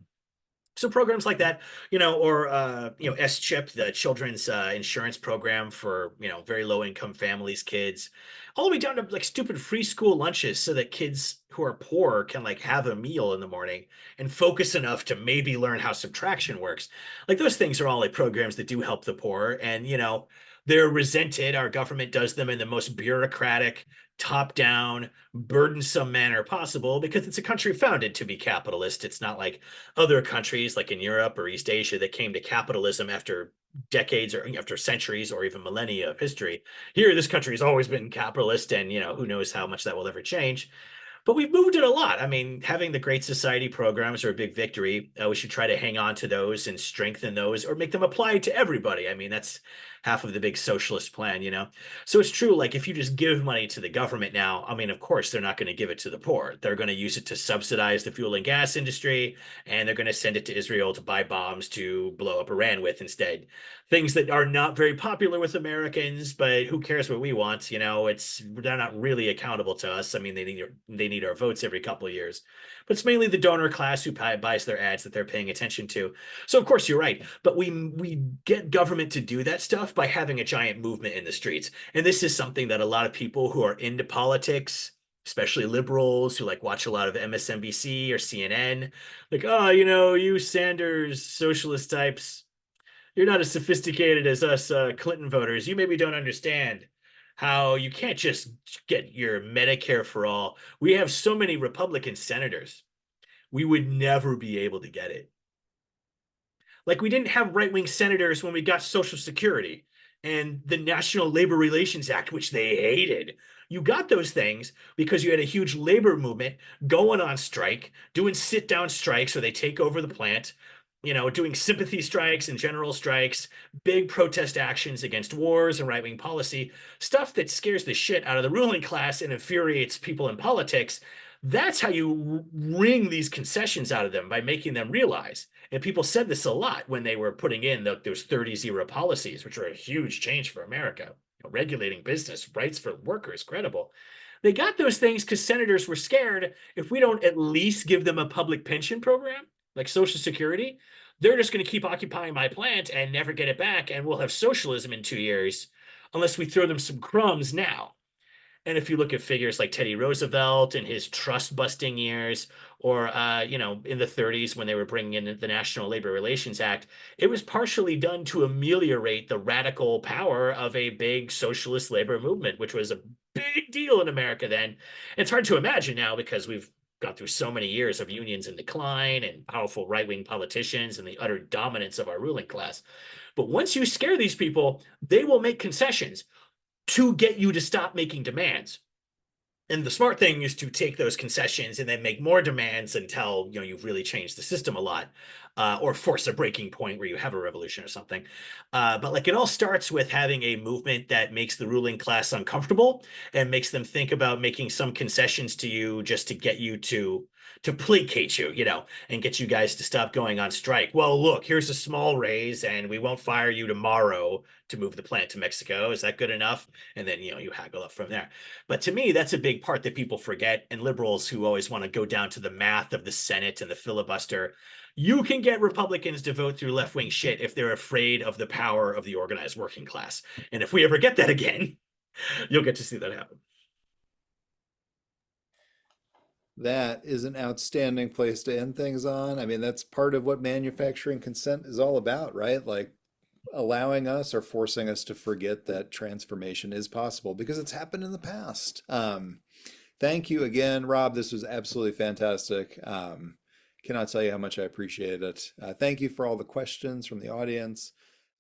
So programs like that, you know, or you know, S-chip, the children's insurance program for, you know, very low income families, kids, all the way down to like stupid free school lunches so that kids who are poor can like have a meal in the morning and focus enough to maybe learn how subtraction works. Like those things are all like programs that do help the poor. And, you know, they're resented. Our government does them in the most bureaucratic, top-down, burdensome manner possible because it's a country founded to be capitalist. It's not like other countries like in Europe or East Asia that came to capitalism after decades or after centuries or even millennia of history. Here, this country has always been capitalist, and you know, who knows how much that will ever change. But we've moved it a lot. I mean, having the Great Society programs are a big victory. We should try to hang on to those and strengthen those or make them apply to everybody. I mean, that's half of the big socialist plan, you know? So it's true, like if you just give money to the government now, I mean, of course, they're not going to give it to the poor. They're going to use it to subsidize the fuel and gas industry, and they're going to send it to Israel to buy bombs to blow up Iran with instead. Things that are not very popular with Americans, but who cares what we want? You know, they're not really accountable to us. I mean, they need our votes every couple of years, but it's mainly the donor class who buys their ads that they're paying attention to. So of course you're right, but we get government to do that stuff by having a giant movement in the streets. And this is something that a lot of people who are into politics, especially liberals who like watch a lot of MSNBC or CNN, like, oh, you know, you Sanders socialist types, you're not as sophisticated as us Clinton voters. You maybe don't understand how you can't just get your Medicare for all. We have so many Republican senators. We would never be able to get it. Like we didn't have right-wing senators when we got Social Security and the National Labor Relations Act, which they hated. You got those things because you had a huge labor movement going on strike, doing sit-down strikes where they take over the plant, you know, doing sympathy strikes and general strikes, big protest actions against wars and right-wing policy, stuff that scares the shit out of the ruling class and infuriates people in politics. That's how you wring these concessions out of them, by making them realize. And people said this a lot when they were putting in those 30s era policies, which were a huge change for America, you know, regulating business, rights for workers, credible. They got those things because senators were scared if we don't at least give them a public pension program, like Social Security, they're just going to keep occupying my plant and never get it back, and we'll have socialism in 2 years unless we throw them some crumbs now. And if you look at figures like Teddy Roosevelt in his trust-busting years, or you know, in the 30s when they were bringing in the National Labor Relations Act, it was partially done to ameliorate the radical power of a big socialist labor movement, which was a big deal in America then. It's hard to imagine now because we've gone through so many years of unions in decline and powerful right-wing politicians and the utter dominance of our ruling class. But once you scare these people, they will make concessions to get you to stop making demands. And the smart thing is to take those concessions and then make more demands until, you know, you've really changed the system a lot. or force a breaking point where you have a revolution or something. But like it all starts with having a movement that makes the ruling class uncomfortable and makes them think about making some concessions to you just to get you to placate you, and get you guys to stop going on strike. Well, look, here's a small raise and we won't fire you tomorrow to move the plant to Mexico. Is that good enough? And then, you haggle up from there. But to me, that's a big part that people forget. And liberals who always want to go down to the math of the Senate and the filibuster, you can get Republicans to vote through left-wing shit if they're afraid of the power of the organized working class. And if we ever get that again, you'll get to see that happen. That is an outstanding place to end things on. I mean, that's part of what manufacturing consent is all about, right? Like allowing us or forcing us to forget that transformation is possible because it's happened in the past. Thank you again, Rob. This was absolutely fantastic. Cannot tell you how much I appreciate it. Thank you for all the questions from the audience.